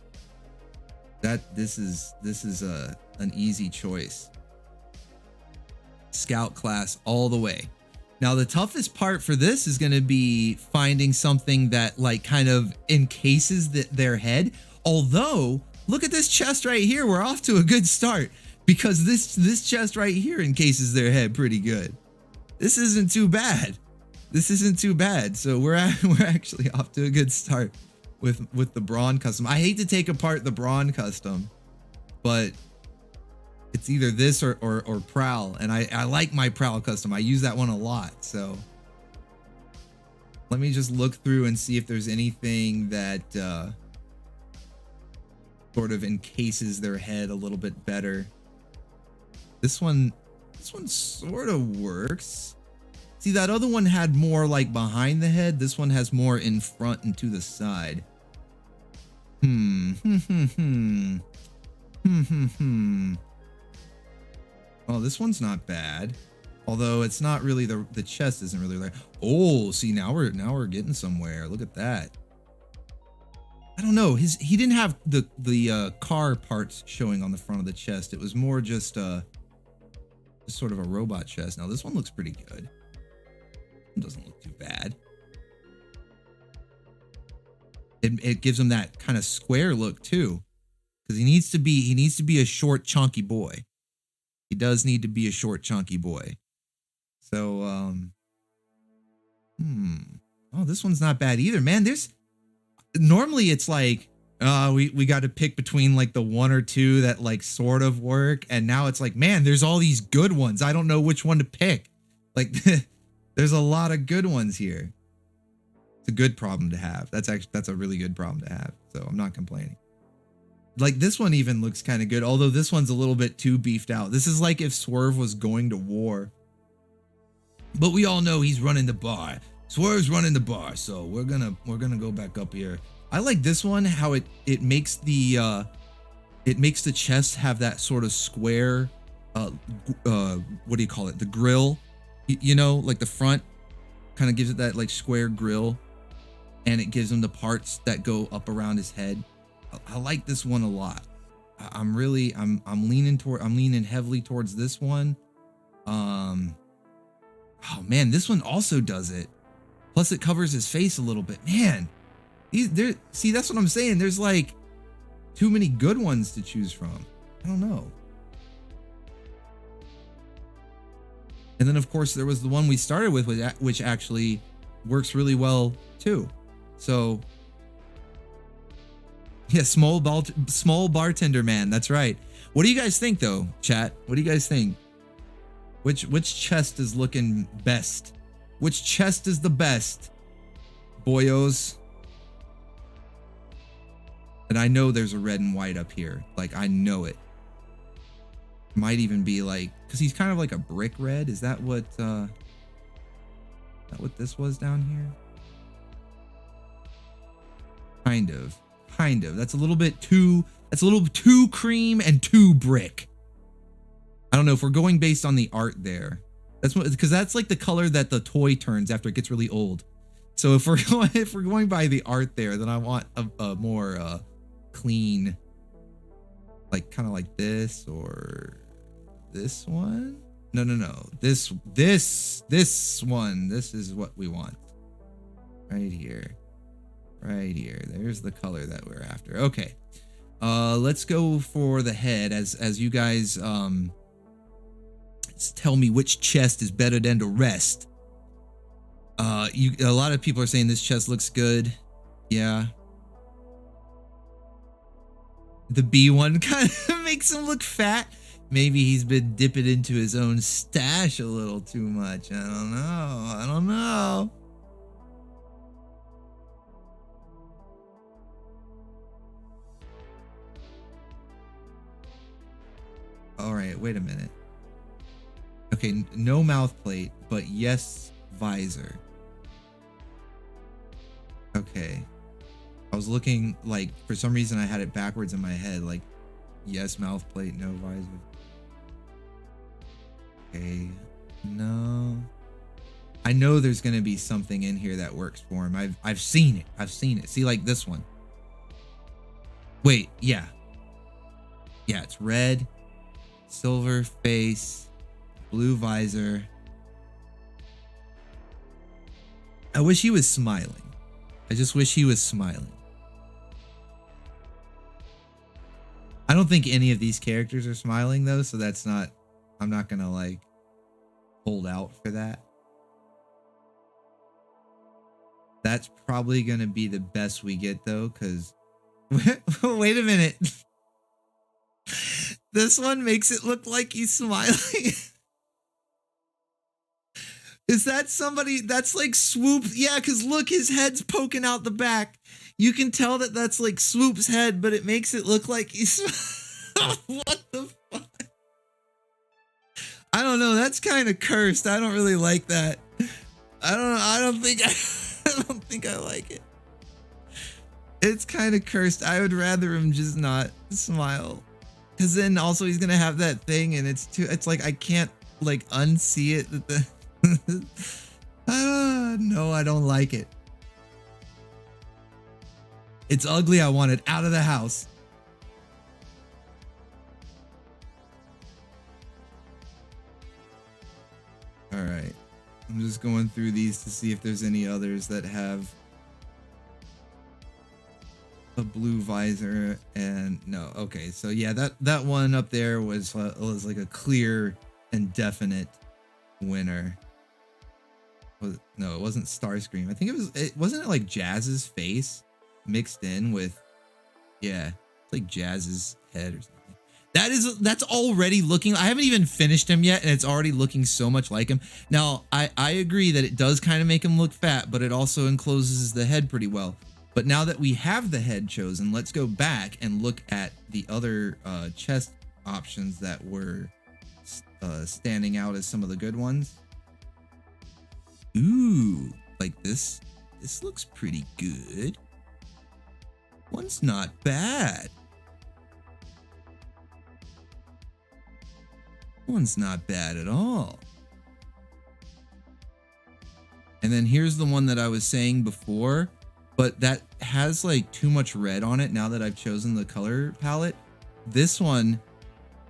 this is an easy choice. Scout class all the way. Now the toughest part for this is gonna be finding something that like kind of encases their head. Although, look at this chest right here. We're off to a good start because this chest right here encases their head pretty good. This isn't too bad. This isn't too bad. So we're actually off to a good start with the Brawn custom. I hate to take apart the Brawn custom, but it's either this or Prowl, and I like my Prowl custom. I use that one a lot. So let me just look through and see if there's anything that sort of encases their head a little bit better. This one sort of works. See, that other one had more like behind the head. This one has more in front and to the side. Oh, this one's not bad. Although it's not really the chest isn't really there. Oh, see, now we're getting somewhere. Look at that. I don't know. He didn't have the car parts showing on the front of the chest. It was more just sort of a robot chest. Now this one looks pretty good. It doesn't look too bad. It gives him that kind of square look too, because he needs to be a short, chunky boy. He does need to be a short, chunky boy. So oh, this one's not bad either, man. Normally it's like we got to pick between like the one or two that like sort of work, and now it's like, man, there's all these good ones. I don't know which one to pick. Like there's a lot of good ones here. It's a good problem to have. That's a really good problem to have. So I'm not complaining. Like this one even looks kind of good, although this one's a little bit too beefed out. This is like if Swerve was going to war. But we all know he's running the bar. Swerve's running the bar, so we're gonna go back up here. I like this one, how it makes the chest have that sort of square what do you call it? The grill. You know, like the front kind of gives it that like square grill, and it gives him the parts that go up around his head. I like this one a lot. I'm leaning heavily towards this one. Oh man, this one also does it. Plus it covers his face a little bit. Man, see, that's what I'm saying. There's like too many good ones to choose from. I don't know. And then of course there was the one we started with, which actually works really well too. So yeah, small bartender man. That's right. What do you guys think though, chat? What do you guys think? Which chest is looking best? Which chest is the best, boyos? And I know there's a red and white up here. Like, I know it. Might even be like, because he's kind of like a brick red. Is that what this was down here? Kind of. That's a little too cream and too brick. I don't know if we're going based on the art there. That's what, because that's like the color that the toy turns after it gets really old. So if we're going by the art there, then I want a more clean, like kind of like this or this one. No. This one. This is what we want. Right here. There's the color that we're after. Okay. Let's go for the head as you guys tell me which chest is better than the rest. A lot of people are saying this chest looks good. Yeah. The B one kind of makes him look fat. Maybe he's been dipping into his own stash a little too much. I don't know. All right, wait a minute. Okay, no mouth plate, but yes visor. Okay. I was looking, like, for some reason I had it backwards in my head, like, yes mouth plate, no visor. Okay. No. I know there's gonna be something in here that works for him. I've seen it. I've seen it. See, like this one. Wait, yeah. Yeah, it's red, silver face, blue visor. I wish he was smiling. I just wish he was smiling. I don't think any of these characters are smiling though, so that's not, I'm not gonna like hold out for that. That's probably gonna be the best we get though, because wait a minute. This one makes it look like he's smiling. Is that somebody that's like Swoop? Yeah, because look, his head's poking out the back. You can tell that that's like Swoop's head, but it makes it look like he's... What the fuck? I don't know. That's kind of cursed. I don't really like that. I don't think I like it. It's kind of cursed. I would rather him just not smile. Because then also he's going to have that thing and it's like I can't like unsee it. That the no, I don't like it. It's ugly. I want it out of the house. All right. I'm just going through these to see if there's any others that have a blue visor. And no. Okay. So yeah, that one up there was like a clear and definite winner. No, it wasn't Starscream. I think wasn't it like Jazz's face mixed in with, yeah, it's like Jazz's head or something. That's already looking, I haven't even finished him yet and it's already looking so much like him. Now, I agree that it does kind of make him look fat, but it also encloses the head pretty well. But now that we have the head chosen, let's go back and look at the other chest options that were standing out as some of the good ones. Ooh, like this looks pretty good. One's not bad. One's not bad at all. And then here's the one that I was saying before, but that has like too much red on it now that I've chosen the color palette. This one,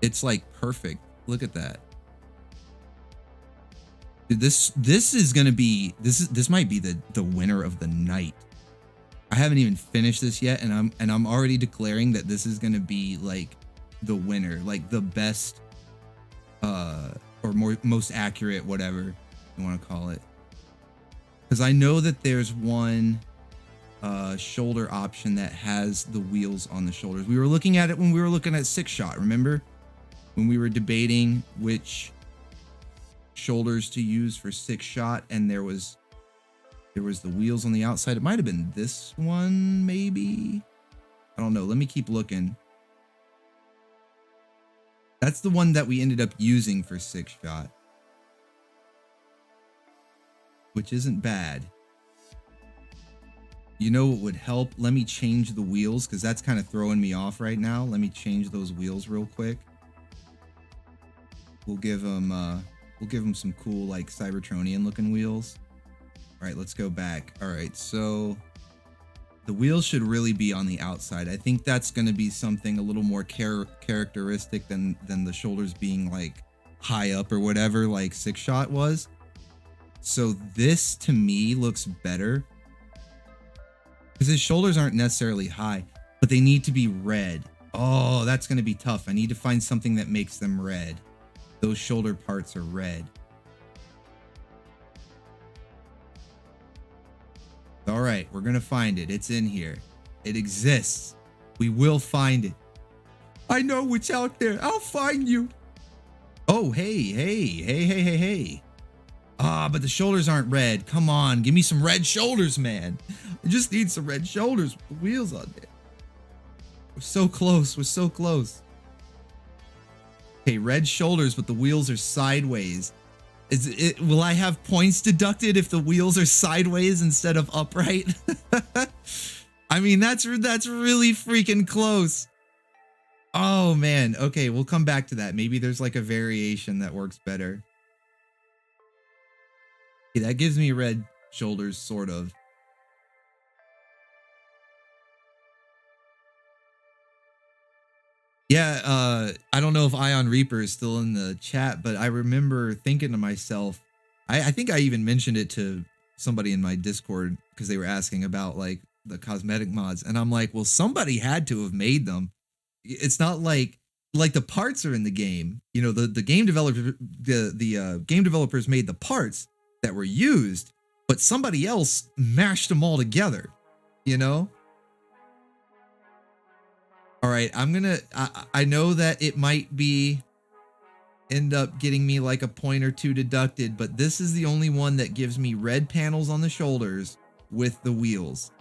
it's like perfect. Look at that. Dude, this is gonna be this might be the winner of the night. I haven't even finished this yet, and I'm already declaring that this is gonna be like the winner, like the best or most accurate, whatever you want to call it. Because I know that there's one shoulder option that has the wheels on the shoulders. We were looking at it when we were looking at Sixshot, remember? When we were debating which shoulders to use for Sixshot, and there was the wheels on the outside. It might have been this one, maybe. I don't know. Let me keep looking. That's the one that we ended up using for Sixshot, which isn't bad. You know what would help? Let me change the wheels, because that's kind of throwing me off right now. Let me change those wheels real quick. We'll give them some cool like Cybertronian looking wheels. All right, let's go back. All right, so the wheels should really be on the outside. I think that's going to be something a little more characteristic than the shoulders being like high up or whatever like Sixshot was. So this to me looks better because his shoulders aren't necessarily high, but they need to be red. Oh, that's going to be tough. I need to find something that makes them red. Those shoulder parts are red. All right, we're gonna find it. It's in here. It exists. We will find it. I know it's out there. I'll find you. Oh, hey. Ah, but the shoulders aren't red. Come on, give me some red shoulders, man. I just need some red shoulders with the wheels on there. We're so close. We're so close. Okay, red shoulders, but the wheels are sideways. Will I have points deducted if the wheels are sideways instead of upright? I mean, that's really freaking close. Oh man. Okay, we'll come back to that. Maybe there's like a variation that works better. Okay, that gives me red shoulders, sort of. Yeah, I don't know if Ion Reaper is still in the chat, but I remember thinking to myself, I think I even mentioned it to somebody in my Discord because they were asking about like the cosmetic mods, and I'm like, well, somebody had to have made them. It's not like the parts are in the game. You know, the game developer the game developers made the parts that were used, but somebody else mashed them all together, you know? All right, I know that it might be end up getting me like a point or two deducted, but this is the only one that gives me red panels on the shoulders with the wheels.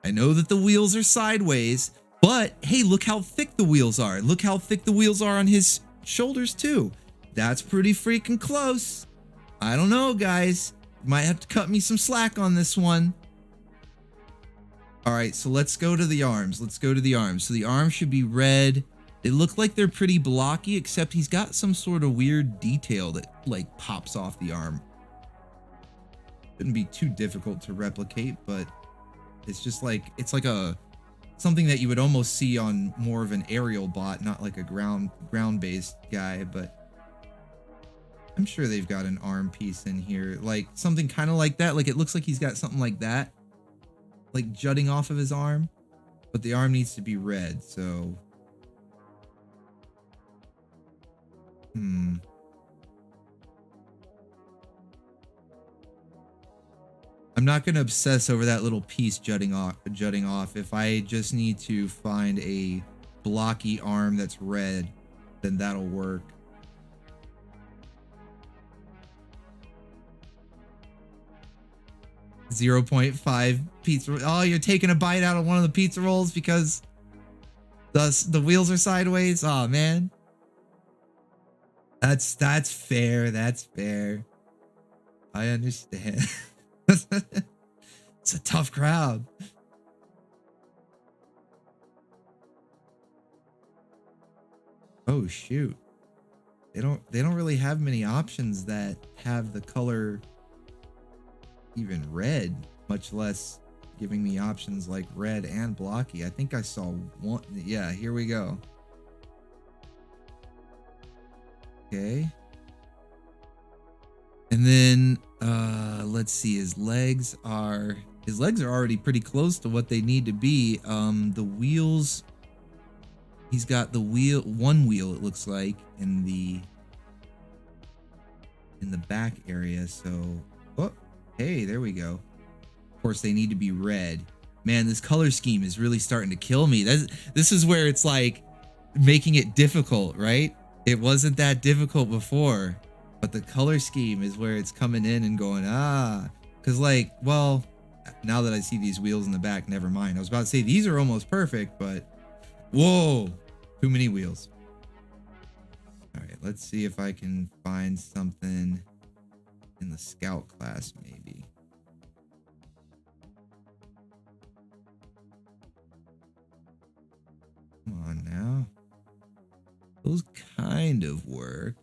I know that the wheels are sideways, but hey, look how thick the wheels are. Look how thick the wheels are on his shoulders too. That's pretty freaking close. I don't know, guys. Might have to cut me some slack on this one. All right, so let's go to the arms. Let's go to the arms. So the arms should be red. They look like they're pretty blocky, except he's got some sort of weird detail that like pops off the arm. Shouldn't be too difficult to replicate, but it's just like, it's like something that you would almost see on more of an aerial bot, not like a ground-based guy, but I'm sure they've got an arm piece in here, like something kind of like that. Like it looks like he's got something like that, like jutting off of his arm, but the arm needs to be red. So I'm not going to obsess over that little piece jutting off. If I just need to find a blocky arm that's red, then that'll work. .5 pizza. Oh, you're taking a bite out of one of the pizza rolls because the wheels are sideways. Oh man, that's fair. That's fair. I understand. It's a tough crowd. Oh shoot. They don't really have many options that have the color even red, much less giving me options like red and blocky. I think I saw one. Yeah, here we go. Okay. And then let's see, his legs are already pretty close to what they need to be. The wheels, he's got one wheel it looks like in the back area. So, oh, hey, there we go. Of course, they need to be red. Man, this color scheme is really starting to kill me. This is where it's like making it difficult, right? It wasn't that difficult before, but the color scheme is where it's coming in and going, because like, well, now that I see these wheels in the back, never mind. I was about to say these are almost perfect, but whoa, too many wheels. All right, let's see if I can find something in the scout class, maybe. Come on now. Those kind of work.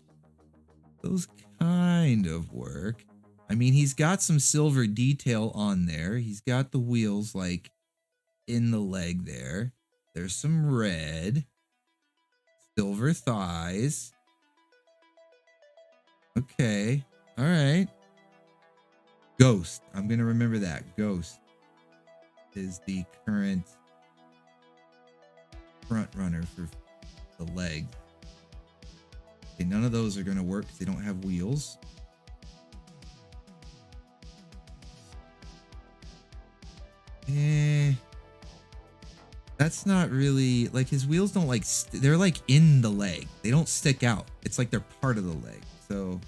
I mean, he's got some silver detail on there. He's got the wheels like in the leg there. There's some red. Silver thighs. Okay. All right. Ghost. I'm going to remember that. Ghost is the current front runner for the leg. Okay, none of those are going to work because they don't have wheels. That's not really like his wheels don't like they're like in the leg. They don't stick out. It's like they're part of the leg. So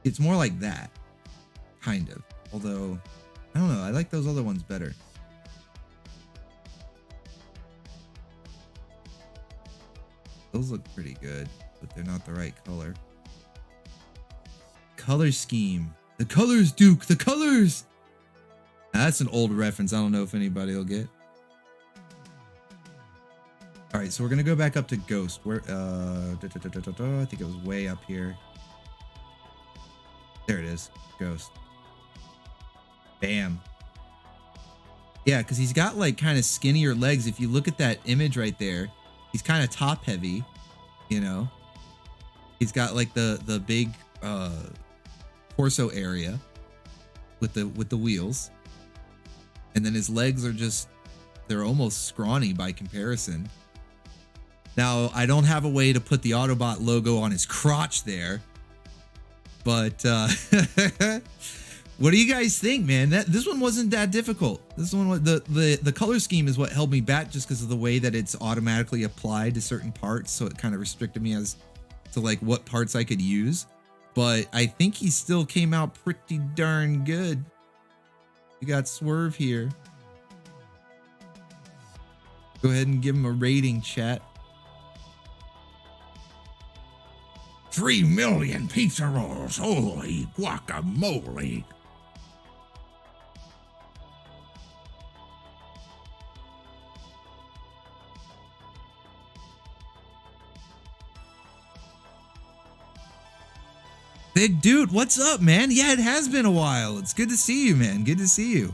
it's more like that, kind of. Although I don't know. I like those other ones better. Those look pretty good, but they're not the right color. Color scheme. The colors, Duke. The colors. That's an old reference. I don't know if anybody will get. All right, so we're gonna go back up to Ghost. Where? I think it was way up here. There it is. Ghost. Bam. Yeah, because he's got like kind of skinnier legs. If you look at that image right there, he's kind of top heavy, you know. He's got like the big torso area with the wheels. And then his legs are just, they're almost scrawny by comparison. Now, I don't have a way to put the Autobot logo on his crotch there. But what do you guys think, man? This one wasn't that difficult. This one was the color scheme is what held me back, just because of the way that it's automatically applied to certain parts, so it kind of restricted me as to like what parts I could use. But I think he still came out pretty darn good. You got Swerve here. Go ahead and give him a rating, chat. 3 million pizza rolls. Holy guacamole. Big dude, what's up, man? Yeah, it has been a while. It's good to see you, man. Good to see you.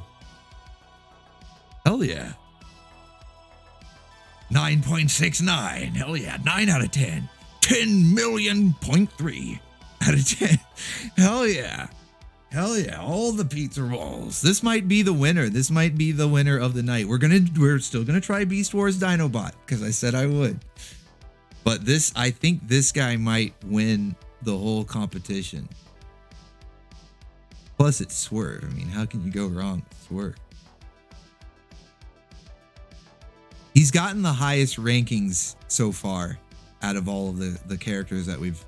Hell yeah. 9.69. Hell yeah. 9 out of 10. 10 million.3 out of 10. Hell yeah. Hell yeah. All the pizza rolls. This might be the winner. This might be the winner of the night. We're still gonna try Beast Wars Dinobot, because I said I would. But I think this guy might win the whole competition. Plus it's Swerve. I mean, how can you go wrong with Swerve? He's gotten the highest rankings so far out of all of the characters that we've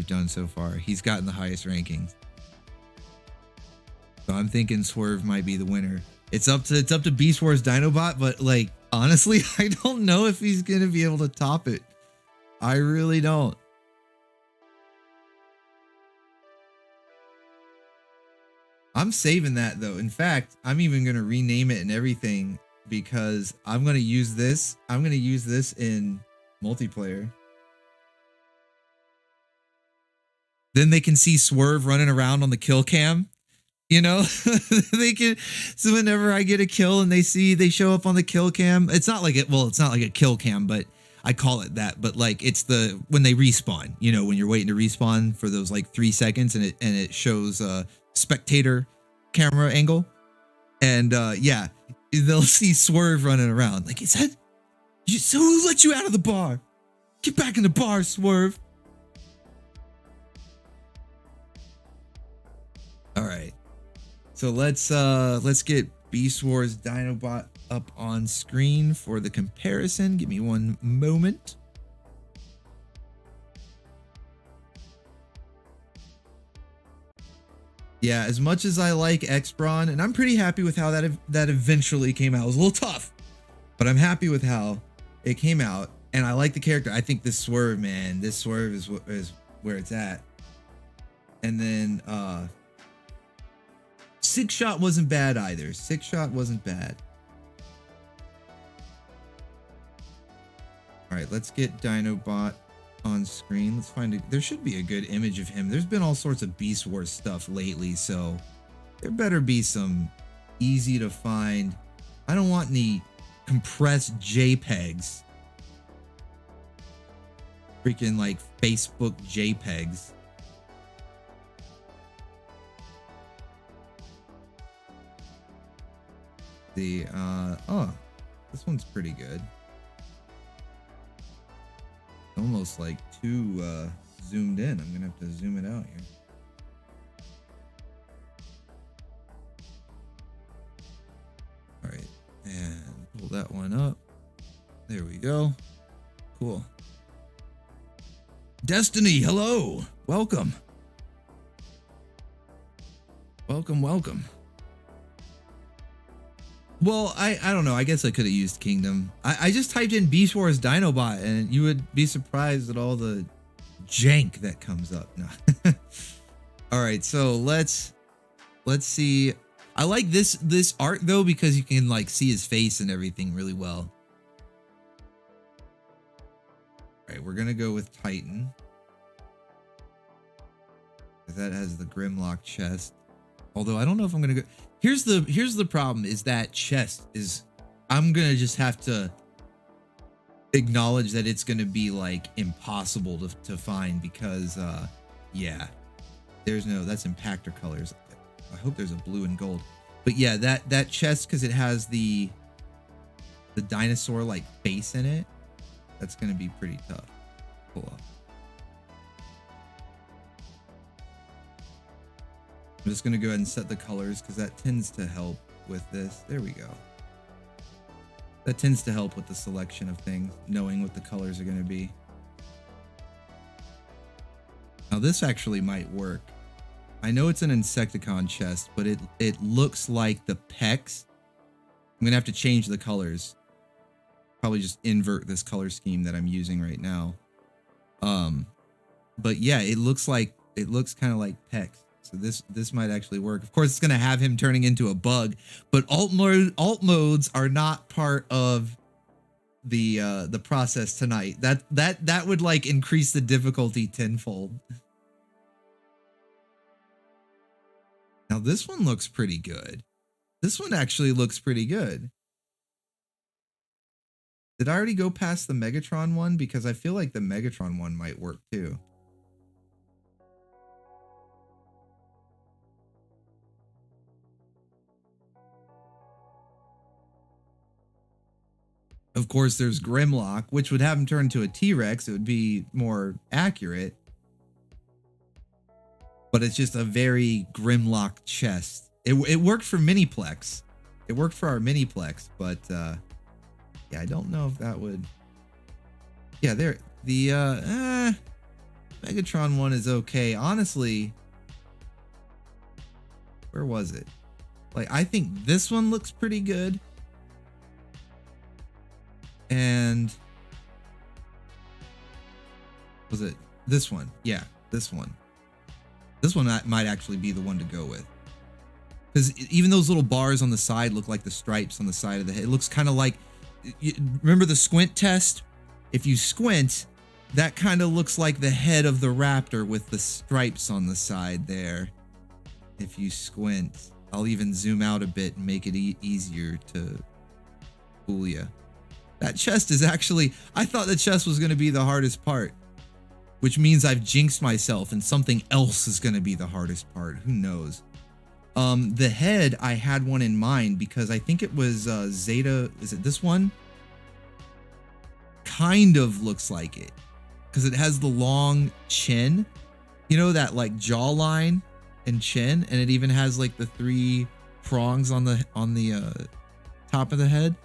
done so far. He's gotten the highest rankings. So I'm thinking Swerve might be the winner. It's up to Beast Wars Dinobot, but like honestly, I don't know if he's gonna be able to top it. I really don't. I'm saving that though. In fact, I'm even gonna rename it and everything, because I'm gonna use this. I'm gonna use this in multiplayer. Then they can see Swerve running around on the kill cam, you know. They can, so whenever I get a kill and they show up on the kill cam, it's not like it's not like a kill cam, but I call it that. But like it's when they respawn, you know, when you're waiting to respawn for those like 3 seconds, and it shows spectator camera angle, and yeah, they'll see Swerve running around. Like, is that? So who let you out of the bar? Get back in the bar, Swerve. All right. So let's get Beast Wars Dinobot up on screen for the comparison. Give me one moment. Yeah, as much as I like X-Brawn, and I'm pretty happy with how that eventually came out. It was a little tough, but I'm happy with how it came out, and I like the character. I think this Swerve, man, this Swerve is where it's at. And then Sixshot wasn't bad either. Sixshot wasn't bad. All right, let's get Dinobot on screen. Let's find there should be a good image of him. There's been all sorts of Beast Wars stuff lately, so there better be some easy to find. I don't want any compressed JPEGs. Freaking like Facebook JPEGs. Oh, this one's pretty good. Almost like too zoomed in. I'm gonna have to zoom it out here. All right, and pull that one up. There we go. Cool. Destiny, hello. Welcome. Welcome. Well, I don't know. I guess I could have used Kingdom. I just typed in Beast Wars Dinobot, and you would be surprised at all the jank that comes up. No. All right, so let's see. I like this art though, because you can like see his face and everything really well. All right, we're gonna go with Titan. because that has the Grimlock chest. Although I don't know if I'm gonna go. Here's the problem is that chest is. I'm gonna just have to acknowledge that it's gonna be like impossible to find because yeah, there's no, that's impactor colors. I hope there's a blue and gold, but yeah, that chest, because it has the dinosaur like face in it, that's gonna be pretty tough. Pull up. I'm just gonna go ahead and set the colors because that tends to help with this. There we go. That tends to help with the selection of things, knowing what the colors are gonna be. Now this actually might work. I know it's an Insecticon chest, but it looks like the pecs. I'm gonna have to change the colors. Probably just invert this color scheme that I'm using right now. But yeah, it looks kind of like pecs. So this might actually work. Of course, it's gonna have him turning into a bug, but alt modes are not part of the process tonight. That would like increase the difficulty tenfold. Now this one looks pretty good. This one actually looks pretty good. Did I already go past the Megatron one? Because I feel like the Megatron one might work too. Of course, there's Grimlock, which would have him turn into a T-Rex. It would be more accurate. But it's just a very Grimlock chest. It worked for Miniplex. It worked for our Miniplex, but yeah, I don't know if that would. Yeah, there. The Megatron one is okay. Honestly, where was it? Like, I think this one looks pretty good. And was it this one? Yeah, this one. This one might actually be the one to go with. Because even those little bars on the side look like the stripes on the side of the head. It looks kind of like, remember the squint test? If you squint, that kind of looks like the head of the raptor with the stripes on the side there. If you squint, I'll even zoom out a bit and make it easier to fool you. That chest is actually, I thought the chest was going to be the hardest part, which means I've jinxed myself and something else is going to be the hardest part. Who knows? The head, I had one in mind because I think it was Zeta. Is it this one? Kind of looks like it because it has the long chin, you know, that like jawline and chin, and it even has like the 3 prongs on the top of the head.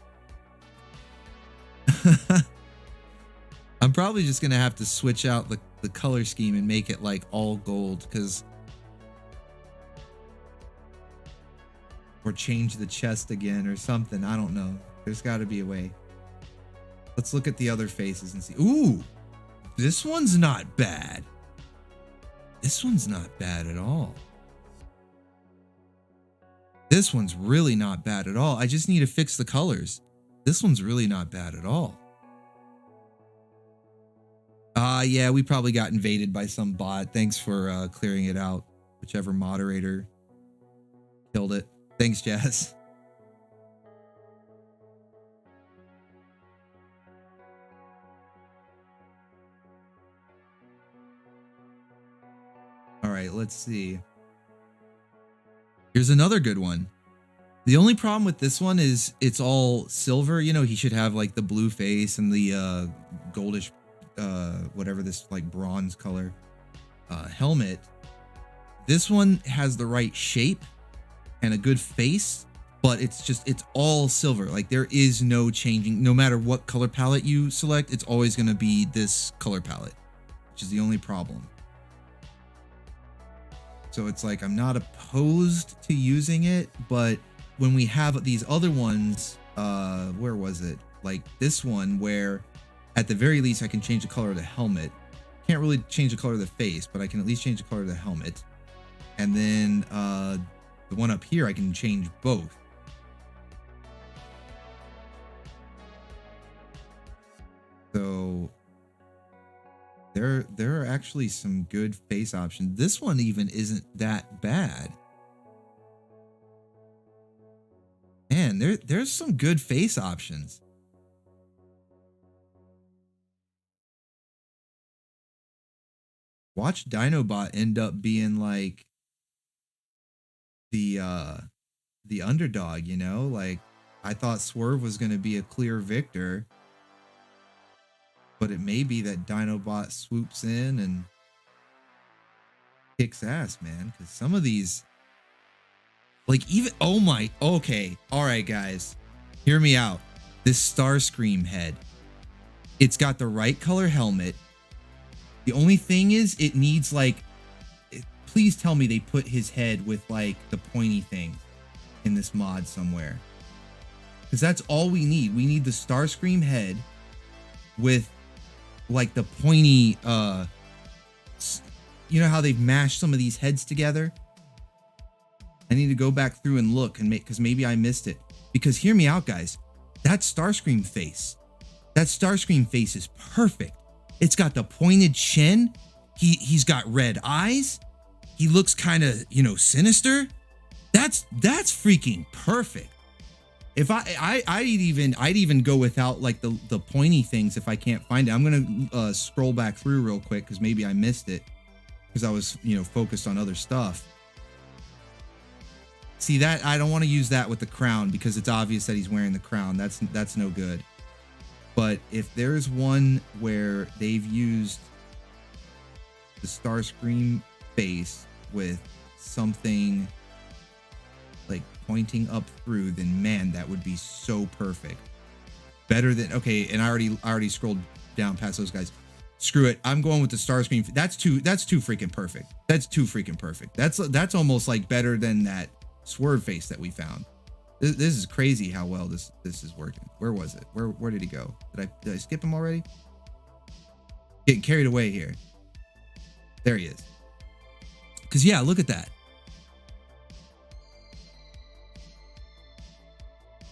I'm probably just gonna have to switch out the color scheme and make it like all gold, because or change the chest again or something. I don't know. There's got to be a way. Let's look at the other faces and see. Ooh, this one's not bad. This one's not bad at all. This one's really not bad at all. I just need to fix the colors. This one's really not bad at all. Yeah, we probably got invaded by some bot. Thanks for clearing it out. Whichever moderator killed it. Thanks, Jazz. All right, let's see. Here's another good one. The only problem with this one is it's all silver. You know, he should have like the blue face and the goldish, whatever this like bronze color helmet. This one has the right shape and a good face, but it's all silver. Like there is no changing, no matter what color palette you select, it's always going to be this color palette, which is the only problem. So it's like, I'm not opposed to using it, but when we have these other ones, where was it? Like this one, where at the very least I can change the color of the helmet. Can't really change the color of the face, but I can at least change the color of the helmet. And then the one up here, I can change both. So there are actually some good face options. This one even isn't that bad. Man, there's some good face options. Watch Dinobot end up being like the underdog, you know? Like, I thought Swerve was going to be a clear victor, but it may be that Dinobot swoops in and kicks ass, man. Because some of these, like, even, oh my, okay, all right, guys, hear me out. This Starscream head, it's got the right color helmet. The only thing is, it needs, like, please tell me they put his head with, like, the pointy thing in this mod somewhere. Because that's all we need. We need the Starscream head with, like, the pointy, you know how they've mashed some of these heads together? I need to go back through and look and make, because maybe I missed it. Because hear me out, guys. That Starscream face is perfect. It's got the pointed chin. He's got red eyes. He looks kind of, you know, sinister. That's freaking perfect. If I'd even go without, like, the pointy things if I can't find it. I'm gonna scroll back through real quick because maybe I missed it because I was, you know, focused on other stuff. See, that I don't want to use that with the crown because it's obvious that he's wearing the crown. That's no good. But if there's one where they've used the Starscream face with something like pointing up through, then man, that would be so perfect. Better than, okay, and I already scrolled down past those guys. Screw it. I'm going with the Starscream. That's too freaking perfect. That's too freaking perfect. That's almost like better than that Swerve face that we found. This is crazy how well this is working. Where was it? Where did he go? Did I skip him already? Getting carried away here. There he is. Because yeah, look at that.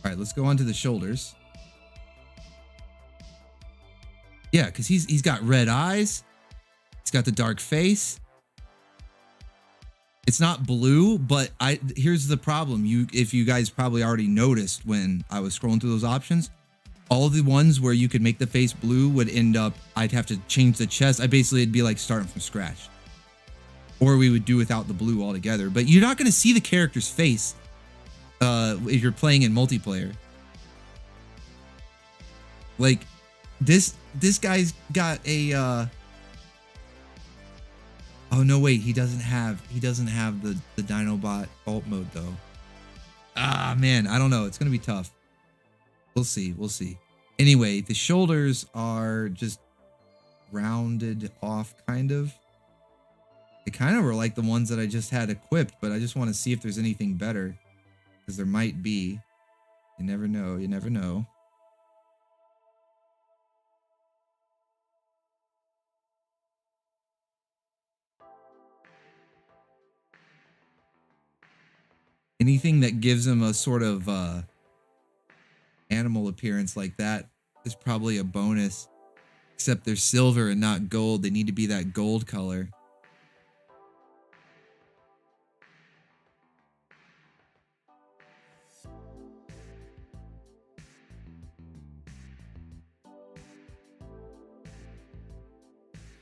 All right, let's go on to the shoulders. Yeah, because he's got red eyes. He's got the dark face. It's not blue, but here's the problem. If you guys probably already noticed when I was scrolling through those options, all the ones where you could make the face blue would end up, I'd have to change the chest. It'd be like starting from scratch. Or we would do without the blue altogether. But you're not going to see the character's face if you're playing in multiplayer. Like, this guy's got a oh no, wait, he doesn't have the Dinobot alt mode though. Ah man, I don't know. It's gonna be tough. We'll see. Anyway, the shoulders are just rounded off, kind of. They kind of were like the ones that I just had equipped, but I just want to see if there's anything better, because there might be. You never know. You never know. Anything that gives him a sort of animal appearance like that is probably a bonus. Except they're silver and not gold. They need to be that gold color.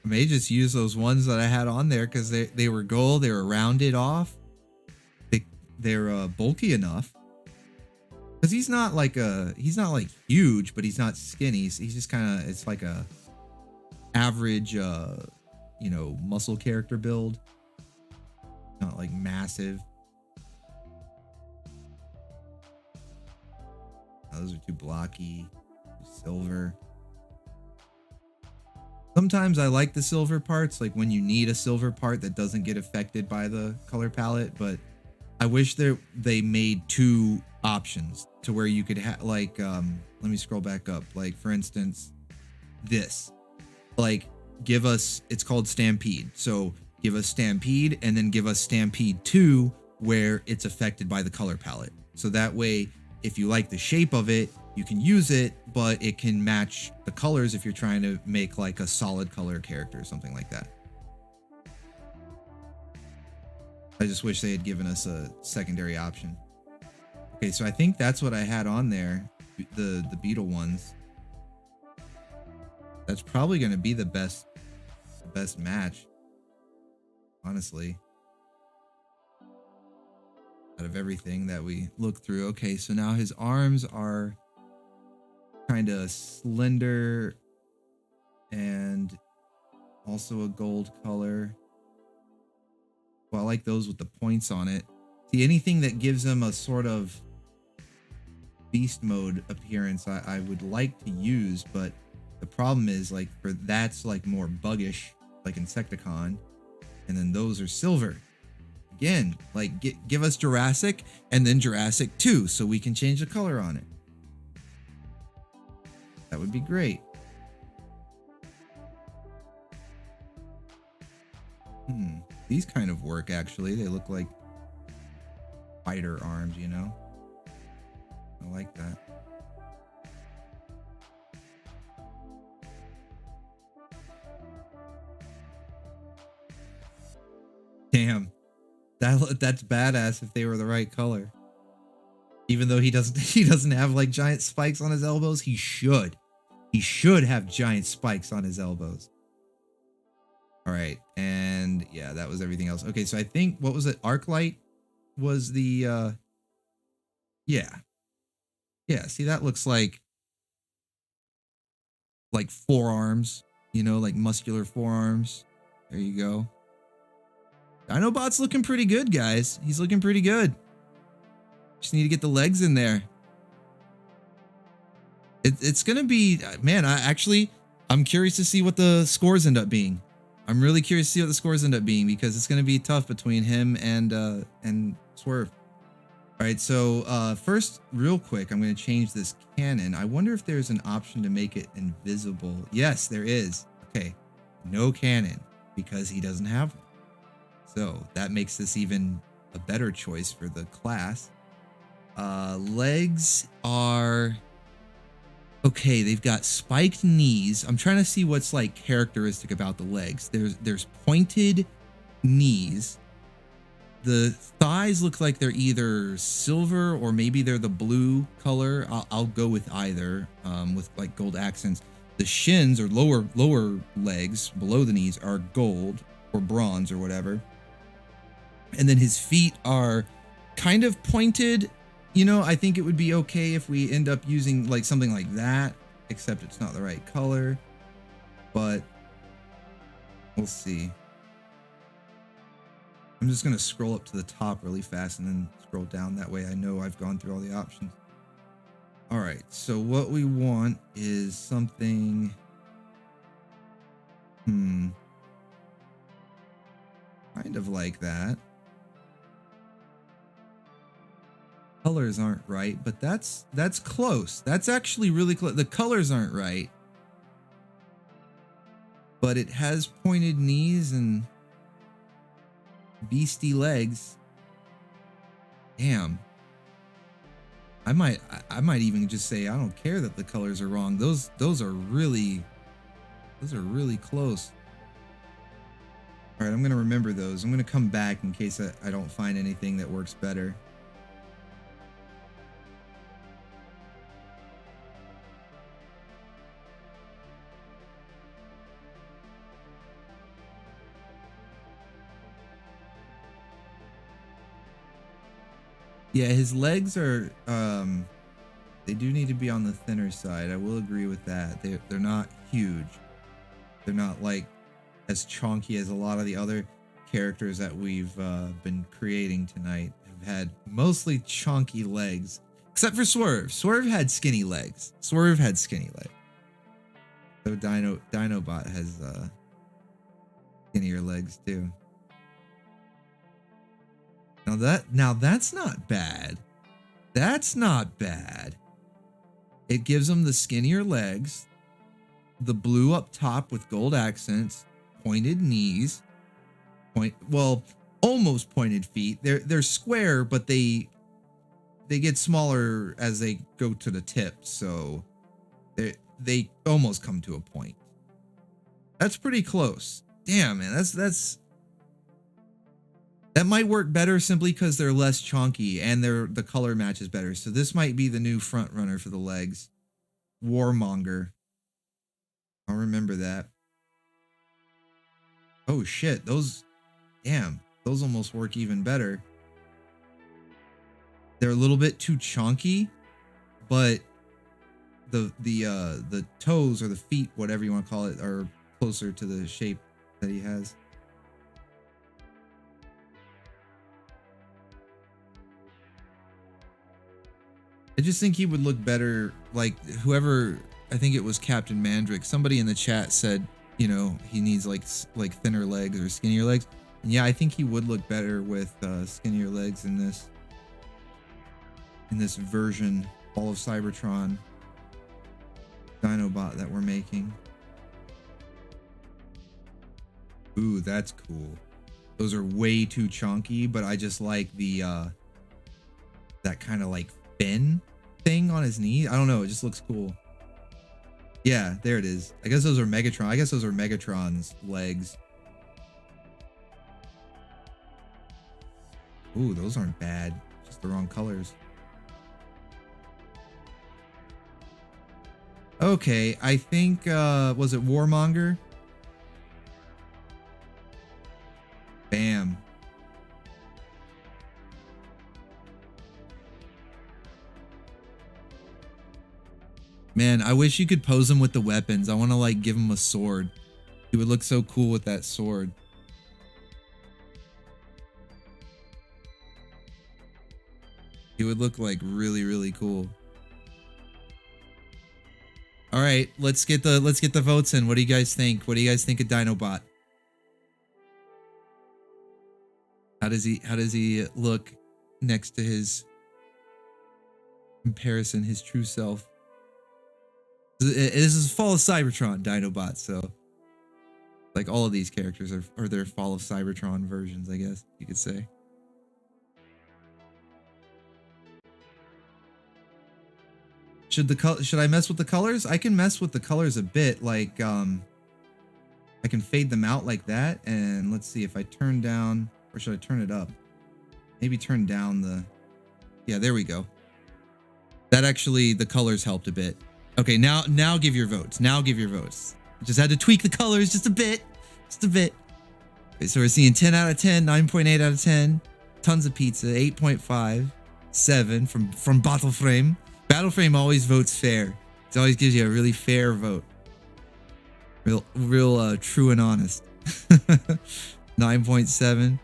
I may just use those ones that I had on there because they were gold. They were rounded off. They're bulky enough. Because he's not like huge, but he's not skinny. He's just kind of, it's like a average, you know, muscle character build. Not like massive. Oh, those are too blocky. Silver. Sometimes I like the silver parts, like when you need a silver part that doesn't get affected by the color palette, but I wish they made two options to where you could have, like, let me scroll back up. Like, for instance, this, like, give us, it's called Stampede. So give us Stampede and then give us Stampede 2 where it's affected by the color palette. So that way, if you like the shape of it, you can use it, but it can match the colors if you're trying to make like a solid color character or something like that. I just wish they had given us a secondary option. Okay, so I think that's what I had on there, the beetle ones. That's probably going to be the best match, honestly, out of everything that we looked through. Okay, so now his arms are kind of slender and also a gold color. Well, I like those with the points on it. See, anything that gives him a sort of beast mode appearance I would like to use, but the problem is, like, for that's like more buggish, like Insecticon, and then those are silver. Again, like, give us Jurassic and then Jurassic 2 so we can change the color on it. That would be great. These kind of work, actually. They look like spider arms, you know? I like that. Damn. That's badass if they were the right color. Even though he doesn't have like giant spikes on his elbows, he should. He should have giant spikes on his elbows. All right, and yeah, that was everything else. Okay, so I think, what was it? Arclight was the yeah. See, that looks like forearms, you know, like muscular forearms. There you go. Dinobot's looking pretty good, guys. He's looking pretty good. Just need to get the legs in there. It's gonna be, man, I'm curious to see what the scores end up being. I'm really curious to see what the scores end up being, because it's gonna be tough between him and Swerve. All right, so first, real quick, I'm gonna change this cannon. I wonder if there's an option to make it invisible. Yes, there is. Okay, no cannon, because he doesn't have one. So that makes this even a better choice for the class. Legs are okay. They've got spiked knees. I'm trying to see what's like characteristic about the legs. There's pointed knees. The thighs look like they're either silver or maybe they're the blue color. I'll go with either, with like gold accents. The shins, or lower legs below the knees, are gold or bronze or whatever. And then his feet are kind of pointed. You know, I think it would be okay if we end up using like something like that, except it's not the right color, but we'll see. I'm just going to scroll up to the top really fast and then scroll down. That way I know I've gone through all the options. All right, so what we want is something, kind of like that. Colors aren't right, but that's close. That's actually really close. The colors aren't right, but it has pointed knees and beastie legs. Damn. I might even just say I don't care that the colors are wrong. Those are really close. All right, I'm gonna remember those. I'm gonna come back in case I don't find anything that works better. Yeah, his legs are, they do need to be on the thinner side. I will agree with that. They're not huge. They're not like as chunky as a lot of the other characters that we've been creating tonight. Have had mostly chunky legs, except for Swerve. Swerve had skinny legs. So Dinobot has skinnier legs too. Now that's not bad. That's not bad. It gives them the skinnier legs, the blue up top with gold accents, pointed knees, almost pointed feet. They're square, but they they get smaller as they go to the tip, so they almost come to a point. That's pretty close. Damn, man, that might work better simply because they're less chunky and the color matches better. So this might be the new front runner for the legs. Warmonger. I'll remember that. Oh shit, those almost work even better. They're a little bit too chunky, but the toes or the feet, whatever you want to call it, are closer to the shape that he has. I just think he would look better, like whoever, I think it was Captain Mandrick, somebody in the chat said, you know, he needs like thinner legs or skinnier legs. And yeah, I think he would look better with skinnier legs in this version, Fall of Cybertron Dinobot that we're making. Ooh, that's cool. Those are way too chunky, but I just like the that kind of like fin thing on his knee. I don't know, it just looks cool. Yeah, there it is. I guess those are Megatron. I guess those are Megatron's legs. Ooh, those aren't bad. Just the wrong colors. Okay, I think was it Warmonger? Bam. Man, I wish you could pose him with the weapons. I want to like give him a sword. He would look so cool with that sword. He would look like really, really cool. All right, let's get the votes in. What do you guys think? What do you guys think of Dinobot? How does he look next to his comparison, his true self? This is Fall of Cybertron Dinobot, so like all of these characters are their Fall of Cybertron versions, I guess you could say. Should I mess with the colors? I can mess with the colors a bit, like I can fade them out like that, and let's see if I turn down, or should I turn it up? Maybe turn down the, yeah, there we go. That actually, the colors helped a bit. Okay, now give your votes. Now give your votes. Just had to tweak the colors just a bit. Just a bit. Okay, so we're seeing 10 out of 10, 9.8 out of 10. Tons of pizza, 8.5. 7 from Battleframe. Battleframe always votes fair. It always gives you a really fair vote. Real true and honest. 9.7.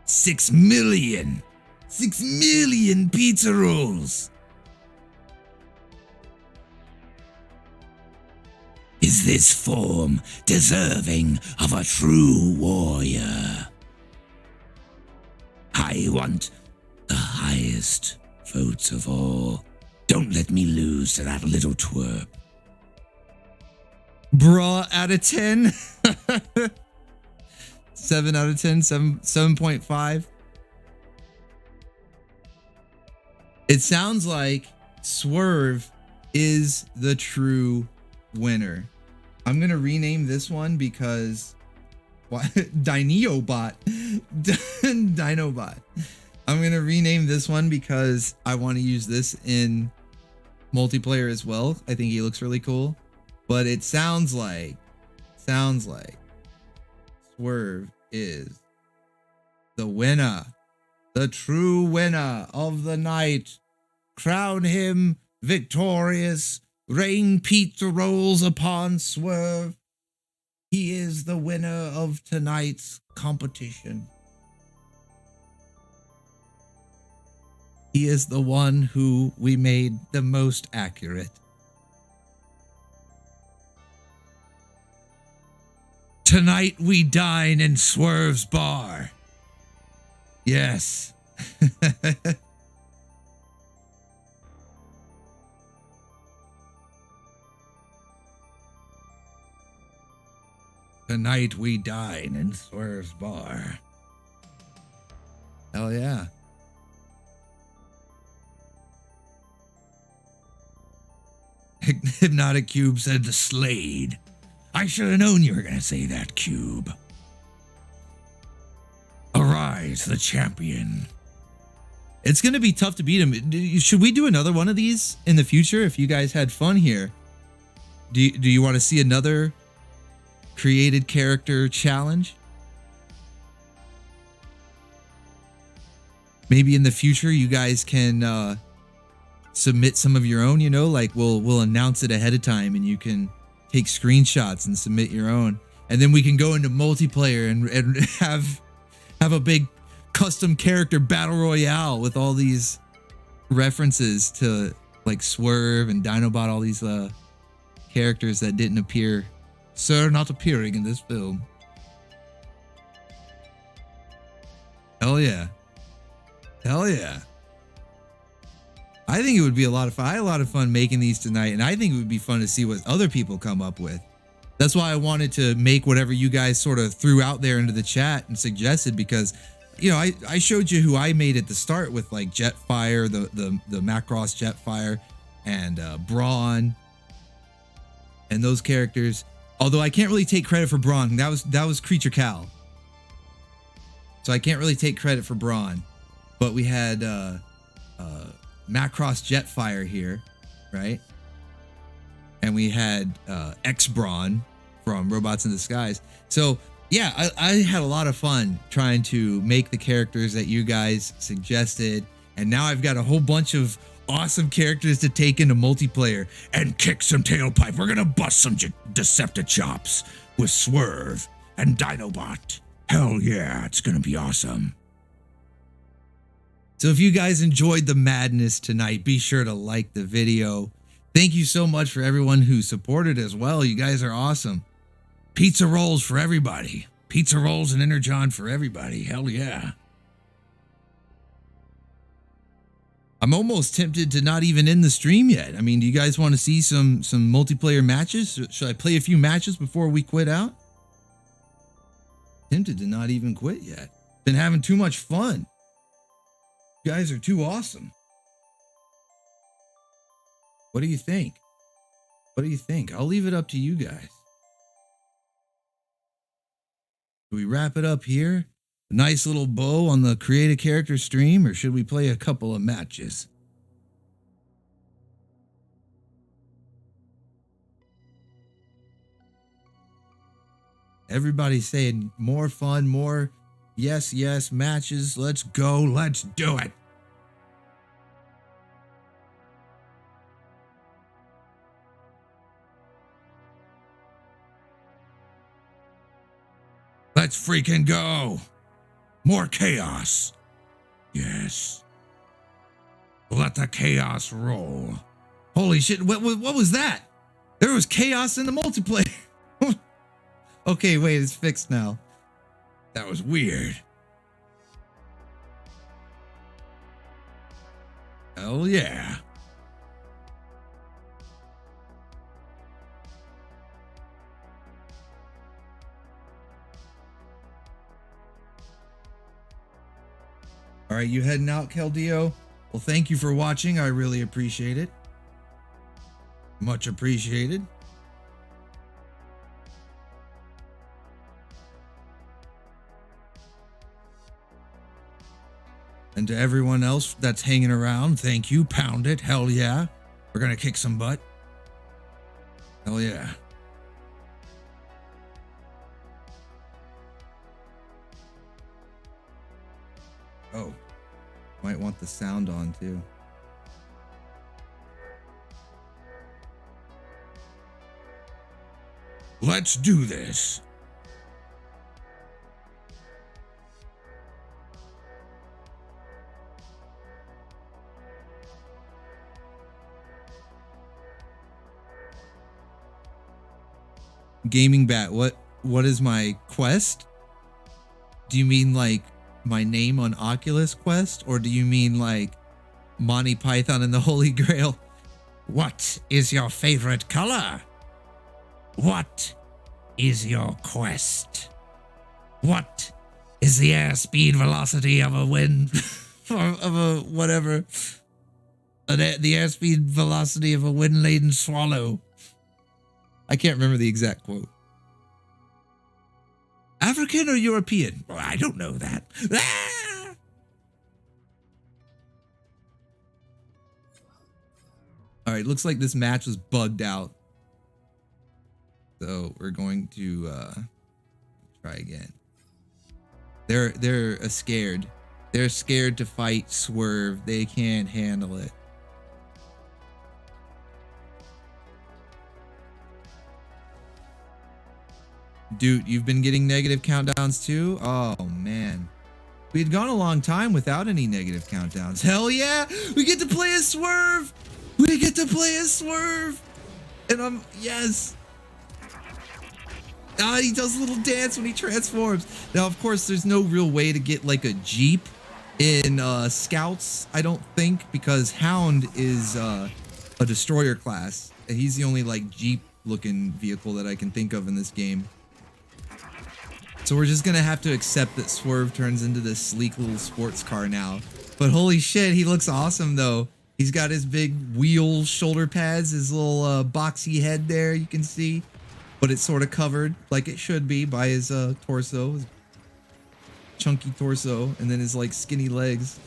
6 million. 6 million pizza rolls. Is this form deserving of a true warrior? I want the highest votes of all. Don't let me lose to that little twerp. Bruh, out of 10? 7 out of 10, 7.5. It sounds like Swerve is the true winner. I'm gonna rename this one because Dinobot. Dinobot. I'm gonna rename this one because I want to use this in multiplayer as well. I think he looks really cool. But it sounds like Swerve is the winner, the true winner of the night. Crown him victorious. Rain pizza rolls upon Swerve. He is the winner of tonight's competition. He is the one who we made the most accurate. Tonight we dine in Swerve's bar. Yes. Tonight we dine in Swerve's bar. Hell yeah. Hypnotic Cube said the Slade. I should have known you were going to say that, Cube. Arise, the champion. It's going to be tough to beat him. Should we do another one of these in the future if you guys had fun here? Do you want to see another created character challenge? Maybe in the future you guys can submit some of your own, you know, like we'll announce it ahead of time and you can take screenshots and submit your own. And then we can go into multiplayer and have a big custom character battle royale with all these references to like Swerve and Dinobot, all these characters that didn't appear, not appearing in this film. Hell yeah. Hell yeah. I think it would be a lot of fun. I had a lot of fun making these tonight, and I think it would be fun to see what other people come up with. That's why I wanted to make whatever you guys sort of threw out there into the chat and suggested, because you know, I showed you who I made at the start with like Jetfire, the Macross Jetfire, and Brawn, and those characters. Although I can't really take credit for Brawn. That was Creature Cal. So I can't really take credit for Brawn. But we had Macross Jetfire here, right? And we had X-Brawn from Robots in Disguise. So yeah, I had a lot of fun trying to make the characters that you guys suggested. And now I've got a whole bunch of awesome characters to take into multiplayer and kick some tailpipe. We're going to bust some Deceptichops with Swerve and Dinobot. Hell yeah, it's going to be awesome. So if you guys enjoyed the madness tonight, be sure to like the video. Thank you so much for everyone who supported as well. You guys are awesome. Pizza rolls for everybody. Pizza rolls and Energon for everybody. Hell yeah. I'm almost tempted to not even end the stream yet. I mean, do you guys want to see some multiplayer matches? Should I play a few matches before we quit out? Tempted to not even quit yet. Been having too much fun. You guys are too awesome. What do you think? What do you think? I'll leave it up to you guys. Do we wrap it up here? A nice little bow on the Create a Character stream, or should we play a couple of matches? Everybody's saying more fun, more yes, matches. Let's go. Let's do it. Let's freaking go. More chaos. Yes. Let the chaos roll. Holy shit. What was that? There was chaos in the multiplayer. Okay, wait, it's fixed now. That was weird. Hell yeah. All right, you heading out, Keldeo? Well, thank you for watching. I really appreciate it. Much appreciated. And to everyone else that's hanging around, thank you. Pound it. Hell yeah. We're going to kick some butt. Hell yeah. Oh, might want the sound on too. Let's do this. Gaming Bat, what is my quest? Do you mean like my name on Oculus Quest, or do you mean like Monty Python and the Holy Grail? What is your favorite color? What is your quest? What is the airspeed velocity of a wind of a whatever? The airspeed velocity of a wind-laden swallow. I can't remember the exact quote. African or European? Well, I don't know that. Ah! All right, looks like this match was bugged out. So we're going to try again. They're scared. They're scared to fight Swerve. They can't handle it. Dude, you've been getting negative countdowns too? Oh man. We had gone a long time without any negative countdowns. Hell yeah! We get to play as Swerve! We get to play as Swerve! And yes! Ah, he does a little dance when he transforms. Now, of course, there's no real way to get like a Jeep in Scouts, I don't think, because Hound is a destroyer class. And he's the only like Jeep looking vehicle that I can think of in this game. So we're just gonna have to accept that Swerve turns into this sleek little sports car now. But holy shit, he looks awesome though. He's got his big wheel shoulder pads, his little boxy head there, you can see. But it's sort of covered like it should be by his torso, his chunky torso, and then his like skinny legs.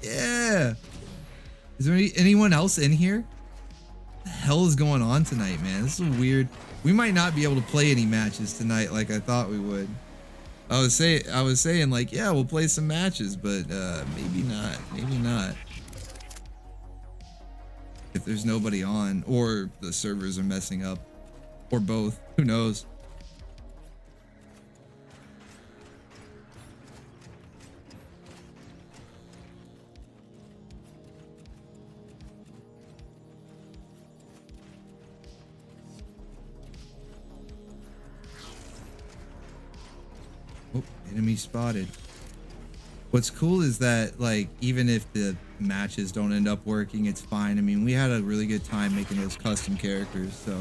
Yeah. Is there anyone else in here? What the hell is going on tonight, man? This is weird. We might not be able to play any matches tonight like I thought we would. I was saying like, yeah, we'll play some matches, but maybe not. Maybe not. If there's nobody on, or the servers are messing up, or both, who knows? Oh, enemy spotted. What's cool is that, like, even if the matches don't end up working, it's fine. I mean, we had a really good time making those custom characters, so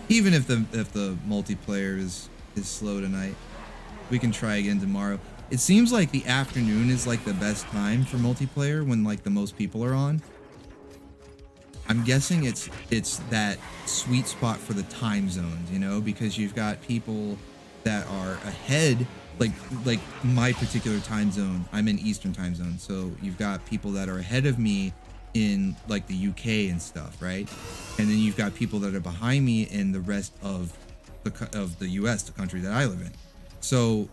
even if the multiplayer is slow tonight, we can try again tomorrow. It seems like the afternoon is like the best time for multiplayer when like the most people are on. I'm guessing it's that sweet spot for the time zones, you know, because you've got people that are ahead, like my particular time zone. I'm in Eastern time zone, so you've got people that are ahead of me in like the UK and stuff, right? And then you've got people that are behind me in the rest of the US, the country that I live in. So